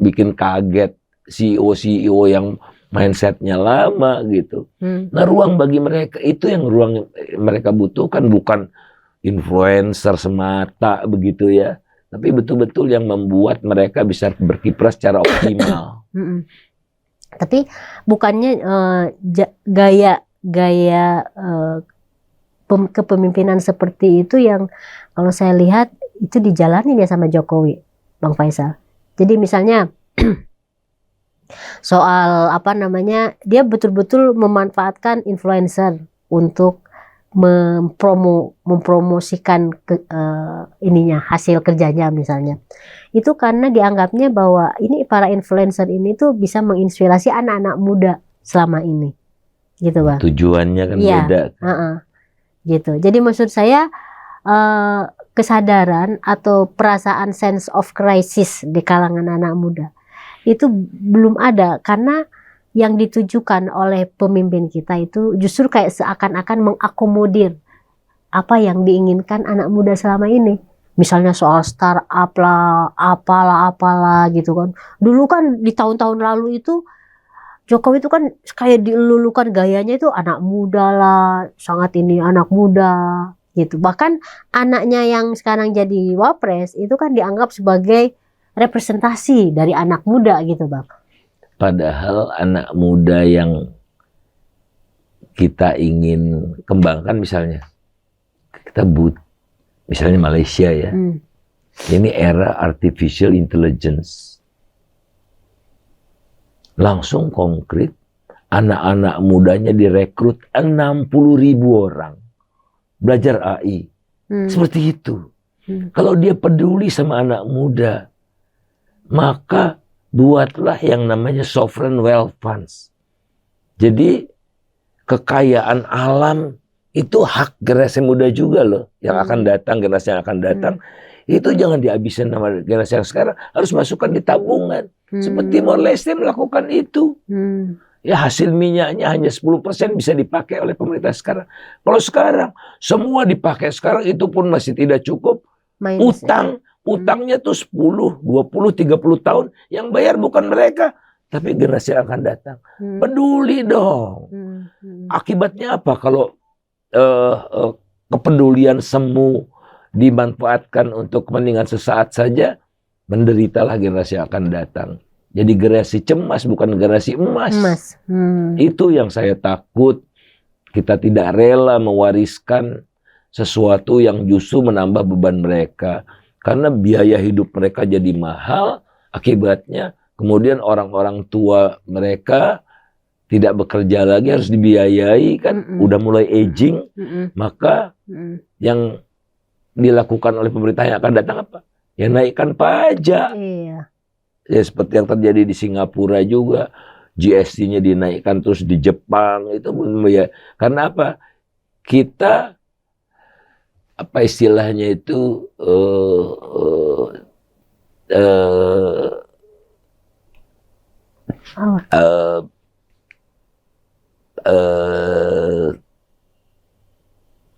bikin kaget CEO yang mindsetnya lama gitu. Nah, ruang bagi mereka itu yang ruang mereka butuhkan, bukan influencer semata begitu ya, tapi betul-betul yang membuat mereka bisa berkiprah secara optimal. Tapi bukannya gaya kepemimpinan seperti itu yang kalau saya lihat itu dijalani ya sama Jokowi, Bang Faisal. Jadi misalnya soal apa namanya, dia betul-betul memanfaatkan influencer untuk mempromosikan ininya, hasil kerjanya misalnya. Itu karena dianggapnya bahwa ini para influencer ini tuh bisa menginspirasi anak-anak muda selama ini, gitu Bang. Tujuannya kan beda. Gitu. Jadi maksud saya kesadaran atau perasaan sense of crisis di kalangan anak muda itu belum ada, karena yang ditujukan oleh pemimpin kita itu justru kayak seakan-akan mengakomodir apa yang diinginkan anak muda selama ini. Misalnya soal startup lah, apalah gitu kan. Dulu kan di tahun-tahun lalu itu Jokowi itu kan kayak dilulukan gayanya itu anak muda lah, sangat ini anak muda gitu. Bahkan anaknya yang sekarang jadi wapres itu kan dianggap sebagai representasi dari anak muda gitu Bang. Padahal anak muda yang kita ingin kembangkan, misalnya kita misalnya Malaysia ya, ini era artificial intelligence, langsung konkret anak-anak mudanya direkrut 60.000 orang belajar AI, seperti itu. Kalau dia peduli sama anak muda, maka buatlah yang namanya sovereign wealth funds. Jadi kekayaan alam itu hak generasi muda juga loh, yang akan datang, generasi yang akan datang. Itu jangan dihabisin sama generasi yang sekarang, harus masukkan di tabungan. Seperti Timor-Leste melakukan itu. Ya, hasil minyaknya hanya 10% bisa dipakai oleh pemerintah sekarang. Kalau sekarang semua dipakai sekarang, itu pun masih tidak cukup. Utangnya tuh 10, 20, 30 tahun. Yang bayar bukan mereka, tapi generasi yang akan datang. Peduli dong. Akibatnya apa kalau kepedulian semu dimanfaatkan untuk kepentingan sesaat saja? Menderitalah generasi yang akan datang. Jadi generasi cemas, bukan generasi emas. Itu yang saya takut. Kita tidak rela mewariskan sesuatu yang justru menambah beban mereka. Karena biaya hidup mereka jadi mahal, akibatnya kemudian orang-orang tua mereka tidak bekerja lagi, harus dibiayai kan, udah mulai aging, maka yang dilakukan oleh pemerintah yang akan datang apa? Ya naikkan pajak. Ya seperti yang terjadi di Singapura juga, GST-nya dinaikkan, terus di Jepang itu ya. Karena apa? Kita apa istilahnya itu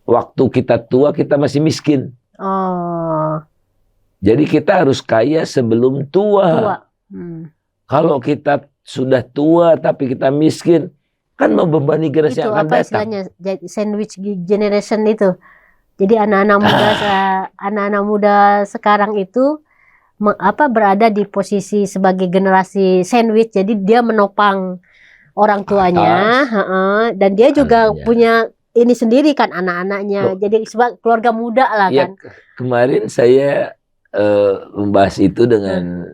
waktu kita tua kita masih miskin. Jadi kita harus kaya sebelum tua. Kalau kita sudah tua tapi kita miskin, kan membebani generasi yang akan datang. Itu apa istilahnya, sandwich generation itu. Jadi anak-anak muda sekarang itu berada di posisi sebagai generasi sandwich. Jadi dia menopang orang tuanya, dan dia juga punya ini sendiri kan anak-anaknya. Jadi sebagai keluarga muda lah kan. Kemarin saya membahas itu dengan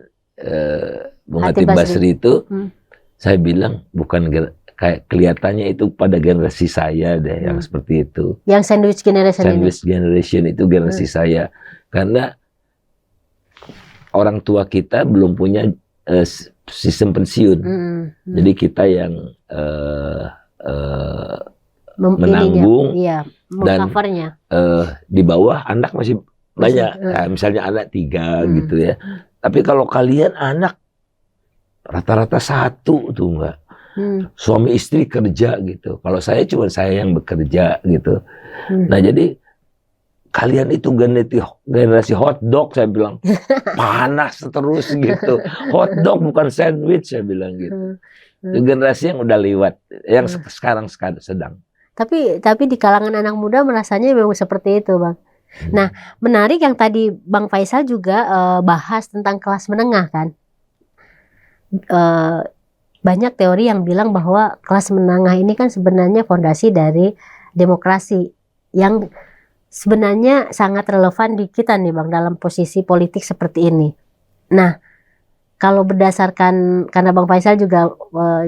Bung Hatib Basri itu, saya bilang bukan kayak kelihatannya itu pada generasi saya deh yang seperti itu. Yang sandwich generation generation itu generasi saya. Karena orang tua kita belum punya sistem pensiun. Jadi kita yang menanggung dan di bawah anak masih banyak. Nah, misalnya anak 3 gitu ya. Tapi kalau kalian anak rata-rata 1 tuh enggak. Suami istri kerja gitu. Kalau saya cuma saya yang bekerja gitu. Nah jadi kalian itu generasi hot dog, saya bilang. Panas terus gitu. Hot dog bukan sandwich, saya bilang gitu. Generasi yang udah lewat, yang sekarang sedang. Tapi di kalangan anak muda merasanya memang seperti itu, Bang. Nah, menarik yang tadi Bang Faisal juga bahas tentang kelas menengah kan. Banyak teori yang bilang bahwa kelas menengah ini kan sebenarnya fondasi dari demokrasi yang sebenarnya sangat relevan di kita nih Bang dalam posisi politik seperti ini. Nah, kalau berdasarkan, karena Bang Faisal juga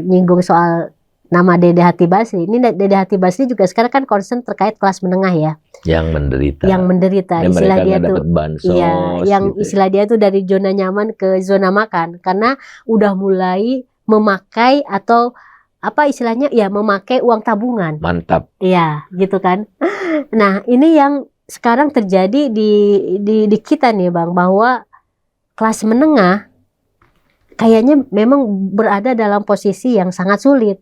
nyinggung soal nama Dede Hati Basri. Ini Dede Hati Basri juga sekarang kan concern terkait kelas menengah ya. Yang menderita. Yang menderita. Dan istilah dia tuh. Iya, yang gitu. Istilah dia tuh dari zona nyaman ke zona makan. Karena udah mulai memakai atau apa istilahnya ya memakai uang tabungan. Mantap. Iya, gitu kan. Nah, ini yang sekarang terjadi di kita nih Bang, bahwa kelas menengah kayaknya memang berada dalam posisi yang sangat sulit.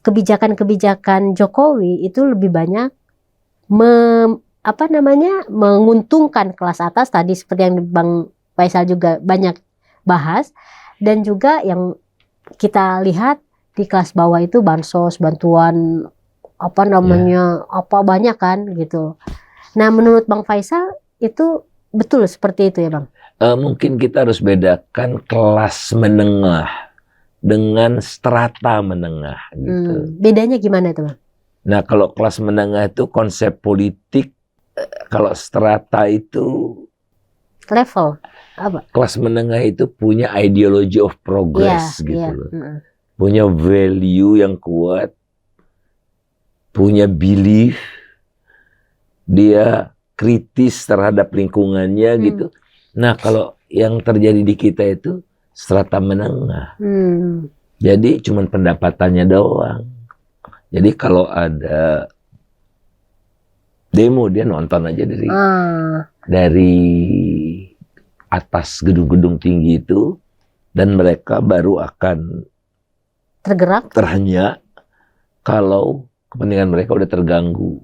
Kebijakan-kebijakan Jokowi itu lebih banyak menguntungkan kelas atas tadi seperti yang Bang Faisal juga banyak bahas, dan juga yang kita lihat di kelas bawah itu bansos, bantuan apa banyak kan gitu. Nah, menurut Bang Faisal itu betul seperti itu ya Bang? Mungkin kita harus bedakan kelas menengah dengan strata menengah gitu. Bedanya gimana tuh Bang? Nah, kalau kelas menengah itu konsep politik, kalau strata itu level apa? Kelas menengah itu punya ideology of progress gitu loh. Punya value yang kuat, punya belief, dia kritis terhadap lingkungannya gitu. Nah, kalau yang terjadi di kita itu strata menengah. Jadi cuman pendapatannya doang. Jadi kalau ada demo dia nonton aja dari atas gedung-gedung tinggi itu, dan mereka baru akan terhenyak kalau kepentingan mereka udah terganggu.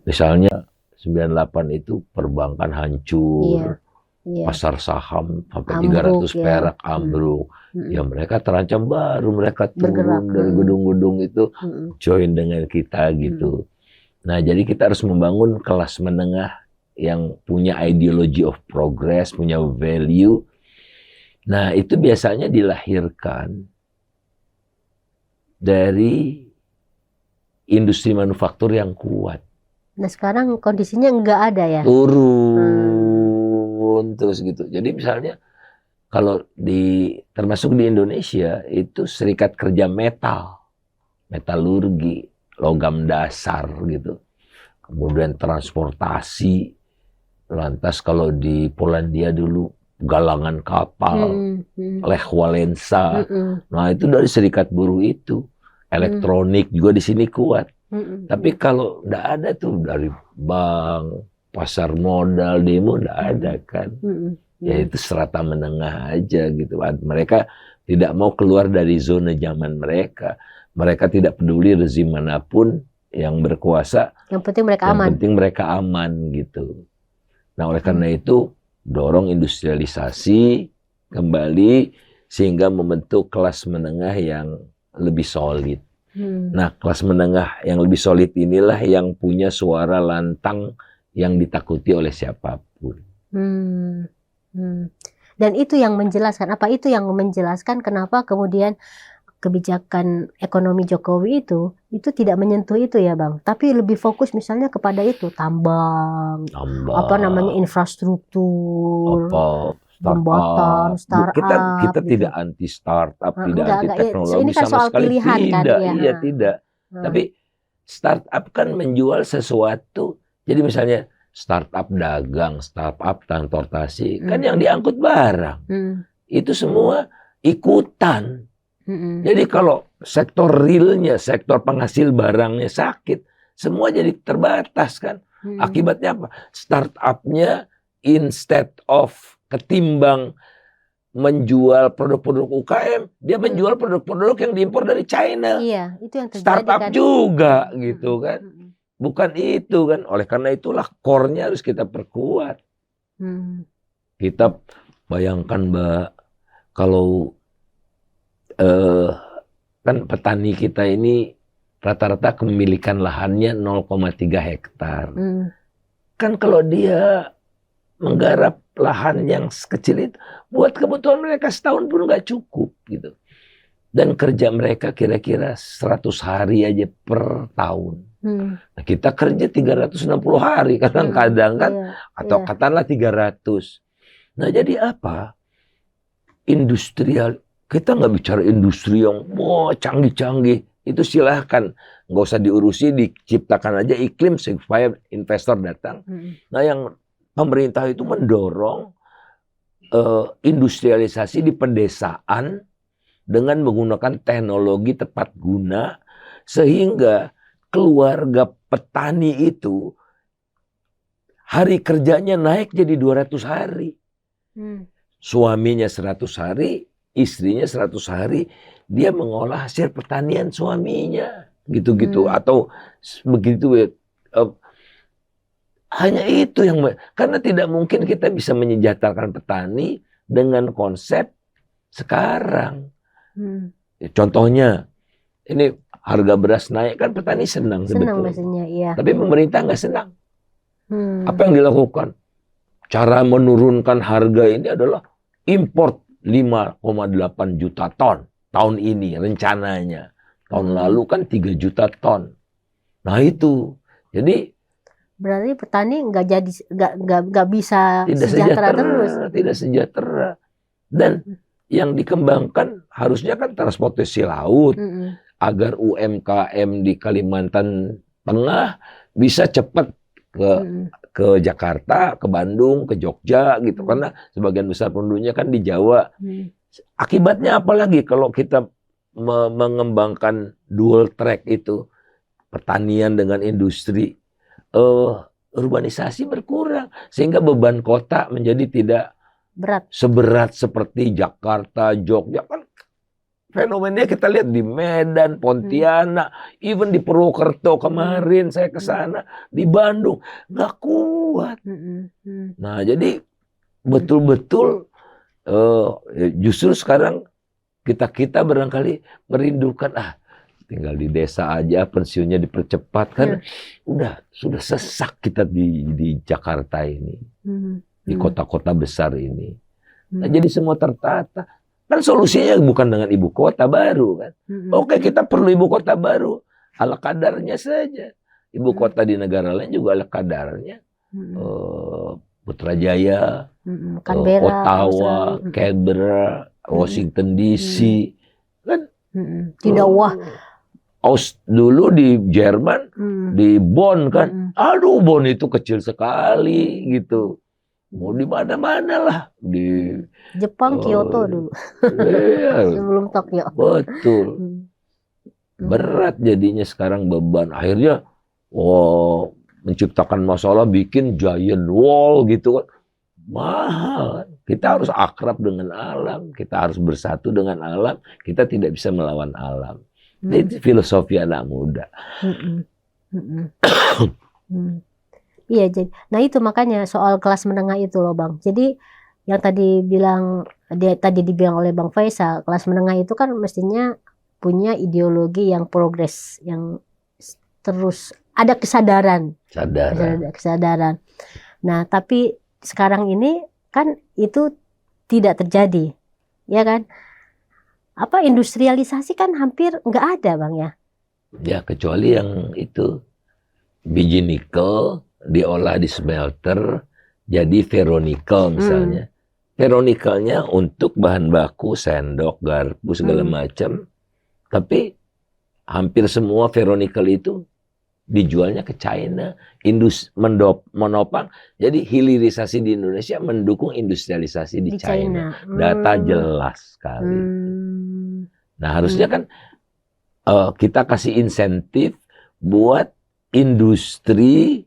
Misalnya 98 itu perbankan hancur, pasar saham sampai 300 perak ambruk. Ya mereka terancam, baru mereka turun dari gedung-gedung itu join dengan kita gitu. Nah, jadi kita harus membangun kelas menengah yang punya ideology of progress, punya value. Nah, itu biasanya dilahirkan dari industri manufaktur yang kuat. Nah, sekarang kondisinya nggak ada ya? Turun terus gitu. Jadi misalnya kalau termasuk di Indonesia itu serikat kerja metalurgi, logam dasar gitu. Kemudian transportasi, lantas kalau di Polandia dulu galangan kapal, Lech Walesa. Nah, itu dari serikat buruh itu. Elektronik juga di sini kuat. Tapi kalau nggak ada tuh dari bank, pasar modal, demo nggak ada kan. Ya itu strata menengah aja gitu. Mereka tidak mau keluar dari zona nyaman mereka. Mereka tidak peduli rezim manapun yang berkuasa. Yang penting mereka aman. Yang penting mereka aman gitu. Nah, oleh karena itu dorong industrialisasi kembali sehingga membentuk kelas menengah yang lebih solid. Nah, kelas menengah yang lebih solid inilah yang punya suara lantang yang ditakuti oleh siapapun. Dan itu yang menjelaskan, kenapa kemudian kebijakan ekonomi Jokowi itu tidak menyentuh itu ya Bang, tapi lebih fokus misalnya kepada itu tambang. Infrastruktur, jembatan, startup. Kita gitu. Tidak anti startup, tidak anti teknologi, ini kan sama sekali pilihan, tidak. Kan? Iya, tidak. Tapi startup kan menjual sesuatu. Jadi misalnya startup dagang, startup transportasi, kan yang diangkut barang. Itu semua ikutan. Jadi kalau sektor realnya, sektor penghasil barangnya sakit, semua jadi terbatas kan. Akibatnya apa? Startupnya instead of ketimbang menjual produk-produk UKM, dia menjual produk-produk yang diimpor dari China. Iya, itu yang terjadi startup kan. juga gitu kan. Bukan itu kan. Oleh karena itulah core-nya harus kita perkuat. Kita bayangkan Mbak, kalau kan petani kita ini rata-rata kepemilikan lahannya 0,3 hektar. Kan kalau dia menggarap lahan yang sekecil itu, buat kebutuhan mereka setahun pun nggak cukup gitu. Dan kerja mereka kira-kira 100 hari aja per tahun. Nah, kita kerja 360 hari kadang-kadang kan, atau katakanlah 300. Nah jadi apa? Industrial, kita nggak bicara industri yang canggih-canggih. Itu silahkan, nggak usah diurusi, diciptakan aja iklim supaya investor datang. Nah yang pemerintah itu mendorong industrialisasi di pedesaan dengan menggunakan teknologi tepat guna, sehingga keluarga petani itu hari kerjanya naik jadi 200 hari. Suaminya 100 hari, istrinya 100 hari, dia mengolah hasil pertanian suaminya, gitu-gitu, atau begitu. Hanya itu yang, karena tidak mungkin kita bisa menyejahterakan petani dengan konsep sekarang. Contohnya, ini harga beras naik kan petani senang sebetulnya, iya. Tapi pemerintah nggak senang. Apa yang dilakukan? Cara menurunkan harga ini adalah import 5,8 juta ton tahun ini rencananya. Tahun lalu kan 3 juta ton. Nah itu, jadi berarti petani nggak bisa sejahtera terus. Tidak sejahtera. Dan yang dikembangkan harusnya kan transportasi laut, agar UMKM di Kalimantan Tengah bisa cepat ke Jakarta, ke Bandung, ke Jogja gitu, karena sebagian besar penduduknya kan di Jawa. Akibatnya apalagi kalau kita mengembangkan dual track itu, pertanian dengan industri, urbanisasi berkurang sehingga beban kota menjadi tidak seberat seperti Jakarta, Jogja. Kan fenomenanya kita lihat di Medan, Pontianak, even di Purwokerto kemarin saya ke sana, di Bandung nggak kuat. Nah jadi betul-betul justru sekarang kita barangkali merindukan tinggal di desa aja, pensiunnya dipercepat kan, sudah sesak kita di Jakarta ini, di kota-kota besar ini. Nah, jadi semua tertata. Kan solusinya bukan dengan ibu kota baru kan. Oke, kita perlu ibu kota baru, ala kadarnya saja. Ibu kota di negara lain juga ala kadarnya. Putrajaya, Ottawa, Canberra, Washington DC, kan. Tidak wah. Dulu di Jerman, di Bonn kan, aduh Bonn itu kecil sekali gitu. Mau di mana-mana lah, di Jepang, Kyoto dulu, sebelum Tokyo. Betul, berat jadinya sekarang beban. Akhirnya, menciptakan masalah, bikin giant wall gitu kan, mahal. Kita harus akrab dengan alam, kita harus bersatu dengan alam, kita tidak bisa melawan alam. Itu filosofi anak muda. Iya, jadi, nah itu makanya soal kelas menengah itu loh Bang. Jadi yang tadi dibilang oleh Bang Faisal, kelas menengah itu kan mestinya punya ideologi yang progres, yang terus ada kesadaran. Nah, tapi sekarang ini kan itu tidak terjadi, ya kan? Apa industrialisasi kan hampir nggak ada Bang ya? Ya kecuali yang itu biji nikel diolah di smelter jadi ferronikel misalnya. Ferronikelnya untuk bahan baku sendok, garpu segala macam. Tapi hampir semua ferronikel itu dijualnya ke China, menopang. Jadi hilirisasi di Indonesia mendukung industrialisasi di China. Data jelas sekali. Nah harusnya kan kita kasih insentif buat industri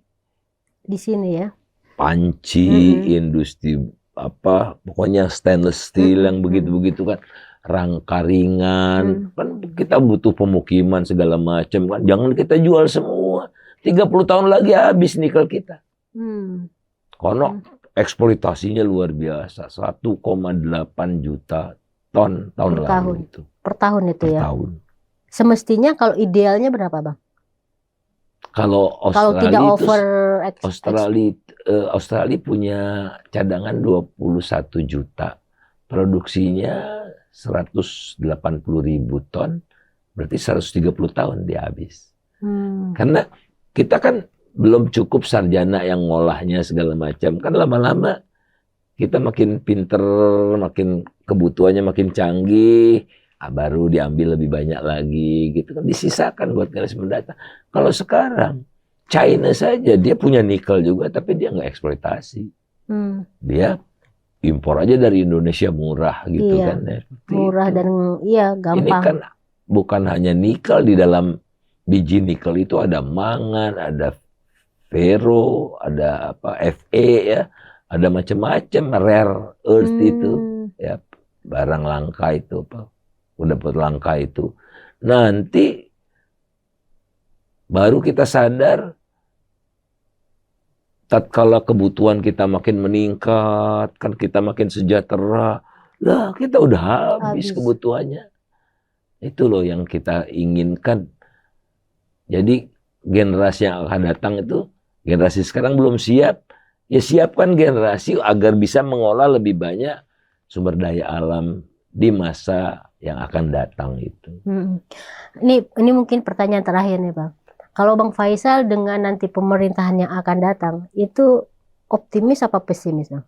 di sini ya. Panci, industri apa, pokoknya stainless steel yang begitu-begitu kan. Rangka ringan, kan kita butuh pemukiman segala macam kan. Jangan kita jual semua. 30 tahun lagi habis nikel kita. Karena eksploitasinya luar biasa. 1,8 juta ton tahun lalu itu. Per tahun itu ya? Tahun. Semestinya kalau idealnya berapa, Bang? Kalau Kalau tidak Australia itu over Australia punya cadangan 21 juta. Produksinya 180.000 ton, berarti 130 tahun dia habis. Karena kita kan belum cukup sarjana yang ngolahnya segala macam. Kan lama-lama kita makin pinter, makin kebutuhannya makin canggih, baru diambil lebih banyak lagi gitu kan, disisakan buat generasi mendatang. Kalau sekarang China saja dia punya nikel juga, tapi dia nggak eksploitasi. Dia impor aja dari Indonesia murah gitu Iya, kan ya. murah Itu. dan iya gampang. Ini kan bukan hanya nikel, di dalam biji nikel itu ada mangan, ada ferro, ada apa Fe ya, ada macam-macam rare earth itu ya, barang langka itu apa, udah langka itu. Nanti baru kita sadar, tatkala kebutuhan kita makin meningkat, kan kita makin sejahtera, lah kita udah habis kebutuhannya. Itu loh yang kita inginkan. Jadi generasi yang akan datang itu, generasi sekarang belum siap, ya siapkan generasi agar bisa mengolah lebih banyak sumber daya alam di masa yang akan datang itu. Ini mungkin pertanyaan terakhir nih, Bang. Kalau Bang Faisal dengan nanti pemerintahan yang akan datang, itu optimis apa pesimis, Bang?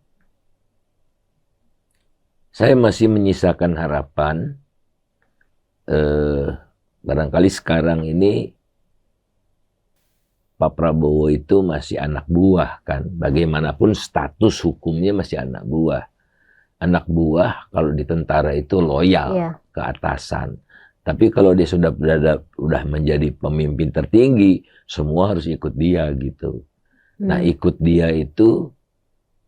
Saya masih menyisakan harapan. Barangkali sekarang ini Pak Prabowo itu masih anak buah kan. Bagaimanapun status hukumnya masih anak buah. Anak buah kalau di tentara itu loyal ke atasan. Tapi kalau dia sudah menjadi pemimpin tertinggi, semua harus ikut dia gitu. Nah, ikut dia itu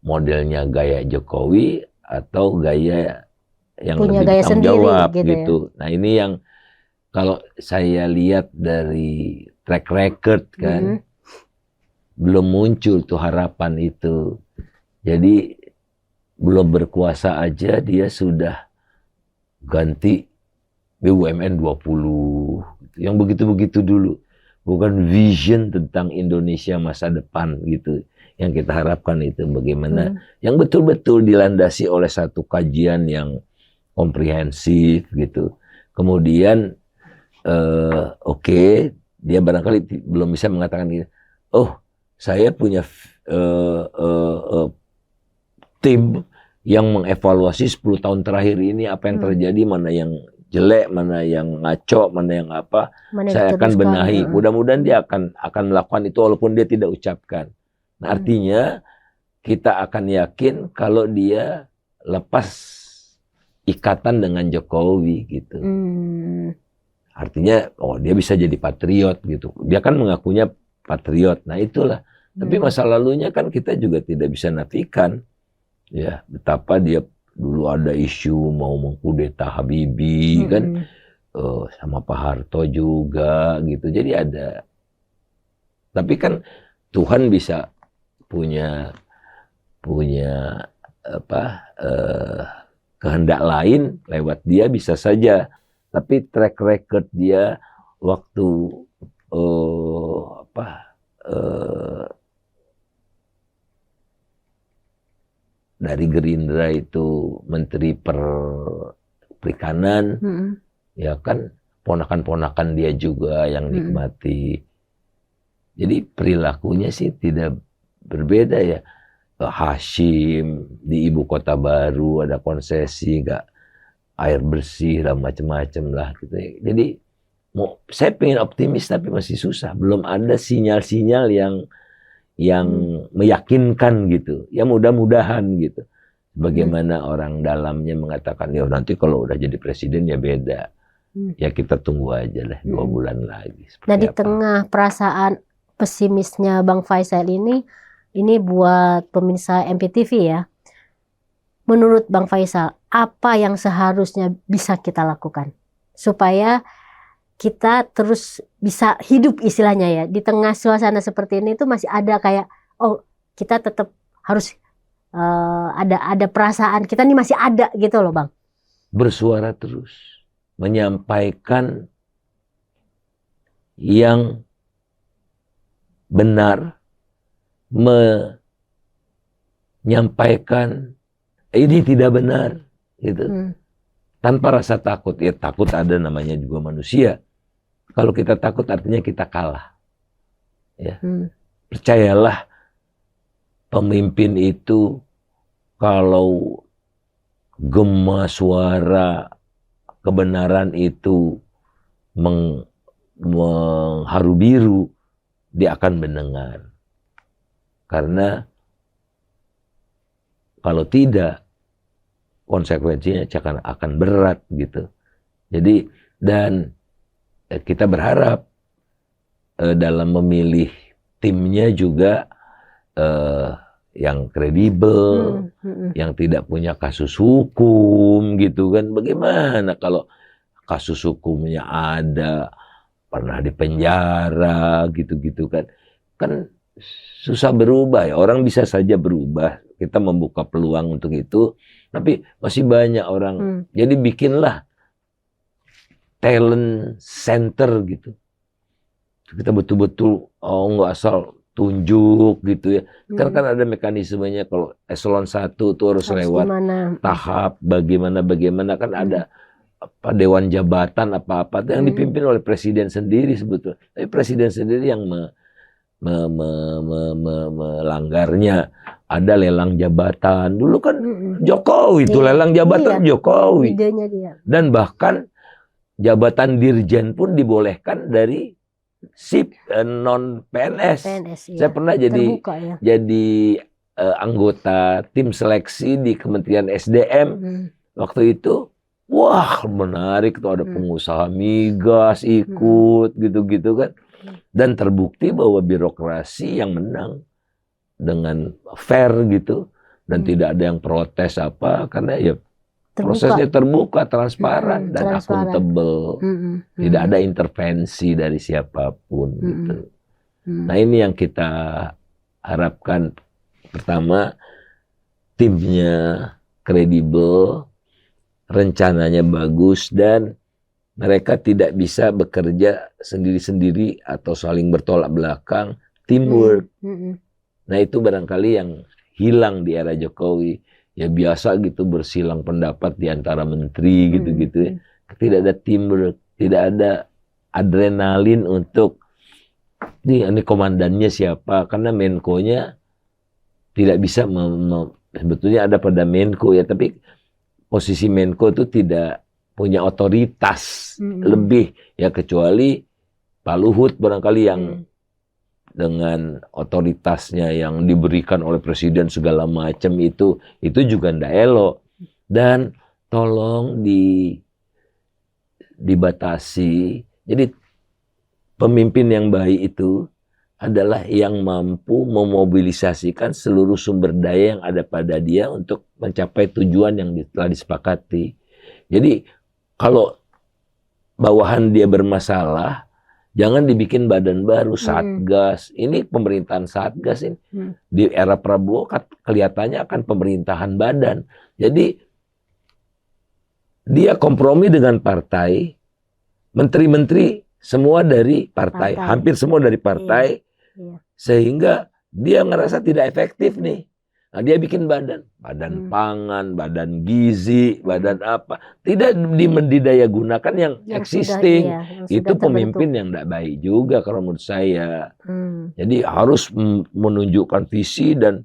modelnya gaya Jokowi atau gaya yang punya lebih gaya bertanggung sendiri, jawab gitu. Ya. Nah, ini yang kalau saya lihat dari track record kan, belum muncul tuh harapan itu. Jadi belum berkuasa aja dia sudah ganti BUMN 20, yang begitu-begitu dulu. Bukan vision tentang Indonesia masa depan gitu. Yang kita harapkan itu bagaimana, yang betul-betul dilandasi oleh satu kajian yang komprehensif gitu. Kemudian, oke, dia barangkali belum bisa mengatakan gitu, oh saya punya tim yang mengevaluasi 10 tahun terakhir ini apa yang terjadi, mana yang jelek, mana yang ngaco, mana yang apa, saya akan benahi. Mudah-mudahan dia akan melakukan itu walaupun dia tidak ucapkan. Nah, artinya kita akan yakin kalau dia lepas ikatan dengan Jokowi gitu. Artinya, oh dia bisa jadi patriot gitu. Dia kan mengakunya patriot. Nah itulah. Tapi masa lalunya kan kita juga tidak bisa nafikan. Ya, betapa dia dulu ada isu mau mengkudeta Habibie kan, sama Pak Harto juga gitu. Jadi ada. Tapi kan Tuhan bisa punya apa kehendak lain lewat dia, bisa saja. Tapi track record dia waktu dari Gerindra itu Menteri Perikanan, ya kan ponakan-ponakan dia juga yang nikmati. Jadi perilakunya sih tidak berbeda ya. Hashim di ibu kota baru ada konsesi, nggak air bersih lah, macam-macam lah gitu. Jadi saya pengen optimis tapi masih susah. Belum ada sinyal-sinyal yang meyakinkan gitu. Ya mudah-mudahan gitu. Bagaimana orang dalamnya mengatakan, ya nanti kalau udah jadi presiden ya beda. Ya kita tunggu aja lah 2 bulan lagi. Nah di tengah perasaan pesimisnya Bang Faisal ini buat pemirsa MPTV ya. Menurut Bang Faisal, apa yang seharusnya bisa kita lakukan supaya kita terus bisa hidup istilahnya ya, di tengah suasana seperti ini tuh masih ada kayak, oh kita tetap harus ada perasaan kita nih masih ada gitu loh Bang. Bersuara terus, menyampaikan yang benar menyampaikan ini tidak benar gitu. Tanpa rasa takut. Ya takut ada, namanya juga manusia. Kalau kita takut artinya kita kalah. Ya. Percayalah, pemimpin itu kalau gema suara kebenaran itu mengharu biru, dia akan mendengar. Karena kalau tidak, konsekuensinya akan berat gitu. Jadi, dan kita berharap dalam memilih timnya juga yang kredibel, yang tidak punya kasus hukum gitu kan. Bagaimana kalau kasus hukumnya ada, pernah dipenjara gitu-gitu kan. Kan susah berubah ya. Orang bisa saja berubah. Kita membuka peluang untuk itu. Tapi masih banyak orang. Jadi bikinlah talent center gitu. Kita betul-betul nggak asal tunjuk gitu ya. Sekarang kan ada mekanismenya, kalau eselon 1 itu harus lewat tahap bagaimana kan ada apa dewan jabatan apa-apa yang dipimpin oleh presiden sendiri sebetulnya. Tapi presiden sendiri yang melanggarnya. Ada lelang jabatan. Dulu kan Jokowi itu lelang jabatan Jokowi. Dan bahkan jabatan dirjen pun dibolehkan dari SIP non PNS. Saya pernah jadi anggota tim seleksi di Kementerian SDM. Waktu itu wah menarik tuh, ada pengusaha migas ikut gitu-gitu kan. Dan terbukti bahwa birokrasi yang menang dengan fair gitu, dan tidak ada yang protes apa, karena ya prosesnya terbuka, transparan, dan akuntabel. Tidak ada intervensi dari siapapun gitu. Nah ini yang kita harapkan. Pertama, timnya kredibel, rencananya bagus, dan mereka tidak bisa bekerja sendiri-sendiri atau saling bertolak belakang, teamwork. Nah itu barangkali yang hilang di era Jokowi. Ya biasa gitu bersilang pendapat di antara menteri gitu-gitu ya. Tidak ada teamwork, tidak ada adrenalin untuk ini komandannya siapa, karena Menko-nya tidak bisa sebetulnya ada pada Menko ya, tapi posisi Menko itu tidak punya otoritas lebih ya, kecuali Pak Luhut barangkali yang dengan otoritasnya yang diberikan oleh presiden segala macam itu juga ndak elok. Dan tolong dibatasi. Jadi pemimpin yang baik itu adalah yang mampu memobilisasikan seluruh sumber daya yang ada pada dia untuk mencapai tujuan yang telah disepakati. Jadi kalau bawahan dia bermasalah, jangan dibikin badan baru, Satgas. Ini pemerintahan Satgas ini. Di era Prabowo kelihatannya akan pemerintahan badan. Jadi dia kompromi dengan partai, menteri-menteri semua dari partai, hampir semua dari partai, sehingga dia ngerasa tidak efektif nih. Nah, dia bikin badan pangan, badan gizi, badan apa. Tidak dimendidaya gunakan yang existing. Itu pemimpin yang tidak baik juga kalau menurut saya. Jadi harus menunjukkan visi dan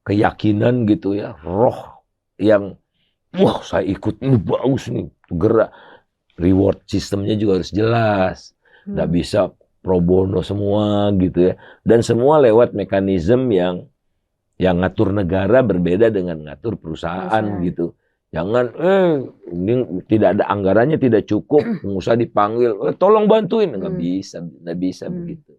keyakinan gitu ya. Roh yang, wah saya ikut ini bagus nih, gerak. Reward sistemnya juga harus jelas. Tidak bisa pro bono semua gitu ya. Dan semua lewat mekanisme yang ngatur negara berbeda dengan ngatur perusahaan gitu. Jangan ini tidak ada anggarannya, tidak cukup, pengusaha dipanggil, tolong bantuin, nggak bisa begitu.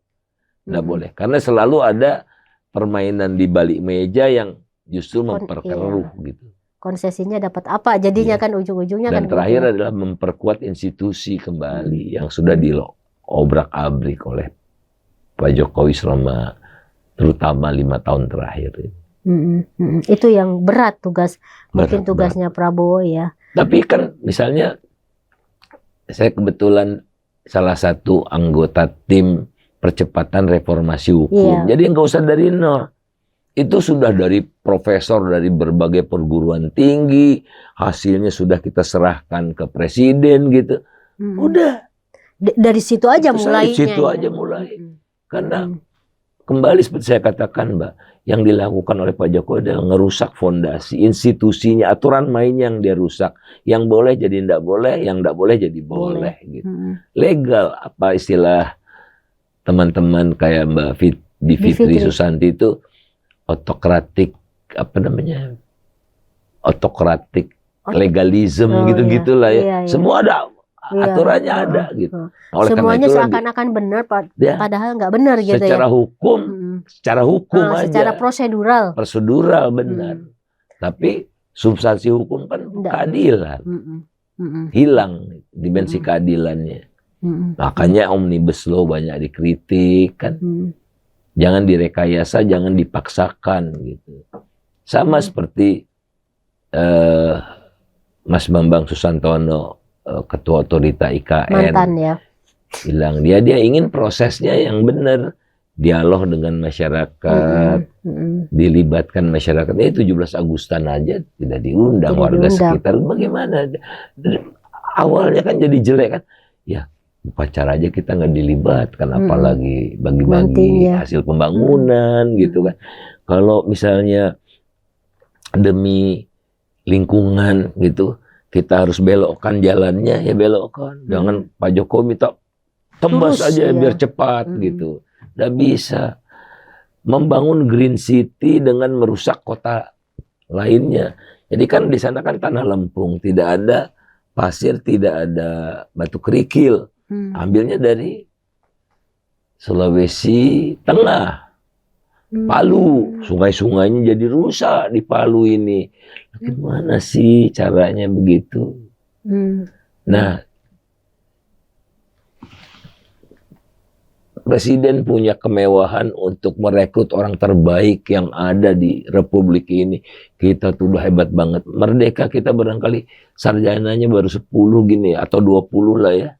Nggak boleh, karena selalu ada permainan di balik meja yang justru memperkeruh gitu. Konsesinya dapat apa jadinya kan ujung-ujungnya. Dan kan terakhir adalah memperkuat institusi kembali yang sudah diobrak-abrik oleh Pak Jokowi selama terutama 5 tahun terakhir. Itu yang berat mungkin tugasnya Prabowo ya. Tapi kan misalnya saya kebetulan salah satu anggota tim percepatan reformasi hukum. Iya. Jadi nggak usah dari nol. Itu sudah dari profesor dari berbagai perguruan tinggi, hasilnya sudah kita serahkan ke presiden gitu. Udah. Dari situ aja Itu mulainya. situ ya. aja mulai. Karena kembali seperti saya katakan, Mbak, yang dilakukan oleh Pak Jokowi adalah ngerusak fondasi institusinya, aturan mainnya yang dia rusak. Yang boleh jadi tidak boleh, yang tidak boleh jadi boleh gitu. Legal, apa istilah teman-teman kayak Mbak Bivitri Susanti itu otokratik, apa namanya, otokratik legalisme gitu-gitulah ya. Iya. Semua ada aturannya, ada gitu. Oleh semuanya karena seakan-akan benar, padahal nggak benar gitu secara ya. Hukum, secara hukum aja. Secara prosedural. Prosedural benar. Tapi substansi hukum kan keadilan. Hilang dimensi keadilannya. Makanya Omnibus Law banyak dikritik kan. Jangan direkayasa, jangan dipaksakan gitu. Sama seperti Mas Bambang Susantono, Ketua Otorita IKN, mantan ya, bilang dia ingin prosesnya yang benar, dialog dengan masyarakat, dilibatkan masyarakat. 17 Agustan aja tidak diundang warga sekitar. Bagaimana? Awalnya kan jadi jelek kan? Ya, upacara aja kita nggak dilibatkan, apalagi bagi-bagi hasil pembangunan gitu kan. Kalau misalnya demi lingkungan gitu, kita harus belokkan jalannya, ya belokkan. Jangan Pak Jokowi minta tembas aja biar cepat gitu. Nggak bisa. Membangun Green City dengan merusak kota lainnya. Jadi kan di sana kan tanah lempung, tidak ada pasir, tidak ada batu kerikil. Ambilnya dari Sulawesi Tengah, Palu, sungai-sungainya jadi rusak di Palu ini. Gimana sih caranya begitu? Nah, Presiden punya kemewahan untuk merekrut orang terbaik yang ada di Republik ini. Kita tuh udah hebat banget. Merdeka kita barangkali sarjananya baru 10 gini atau 20 lah ya.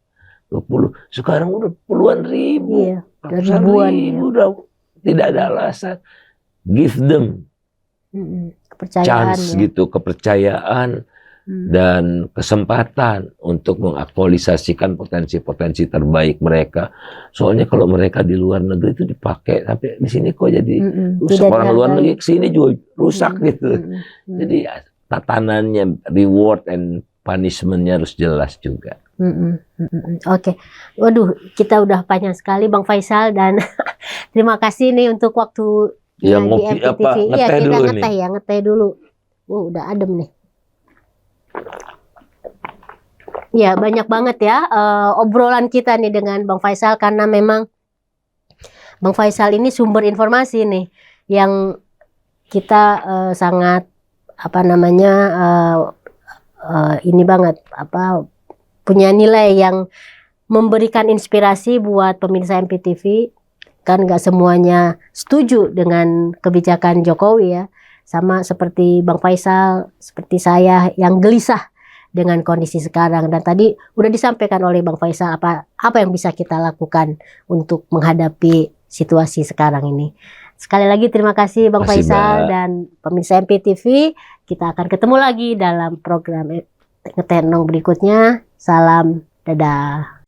20. Sekarang udah puluhan ribu. Iya, ribuan udah tidak ada alasan. Give them chance gitu, kepercayaan dan kesempatan untuk mengaktualisasikan potensi-potensi terbaik mereka. Soalnya kalau mereka di luar negeri itu dipakai, tapi di sini kok jadi rusak. Orang luar negeri kesini juga rusak gitu. Jadi tatanannya, reward and punishment-nya harus jelas juga. Oke. Waduh, kita udah panjang sekali Bang Faisal, dan terima kasih nih untuk waktu yang di MPTV. Iya, kita dulu ngeteh ya, ngeteh dulu. Udah adem nih. Ya, banyak banget ya obrolan kita nih dengan Bang Faisal, karena memang Bang Faisal ini sumber informasi nih yang kita sangat ini banget, punya nilai yang memberikan inspirasi buat pemirsa MPTV. Kan nggak semuanya setuju dengan kebijakan Jokowi ya, sama seperti Bang Faisal, seperti saya yang gelisah dengan kondisi sekarang. Dan tadi udah disampaikan oleh Bang Faisal apa yang bisa kita lakukan untuk menghadapi situasi sekarang ini. Sekali lagi terima kasih Bang Faisal dan pemirsa MPTV. Kita akan ketemu lagi dalam program Ngeteh berikutnya. Salam, dadah.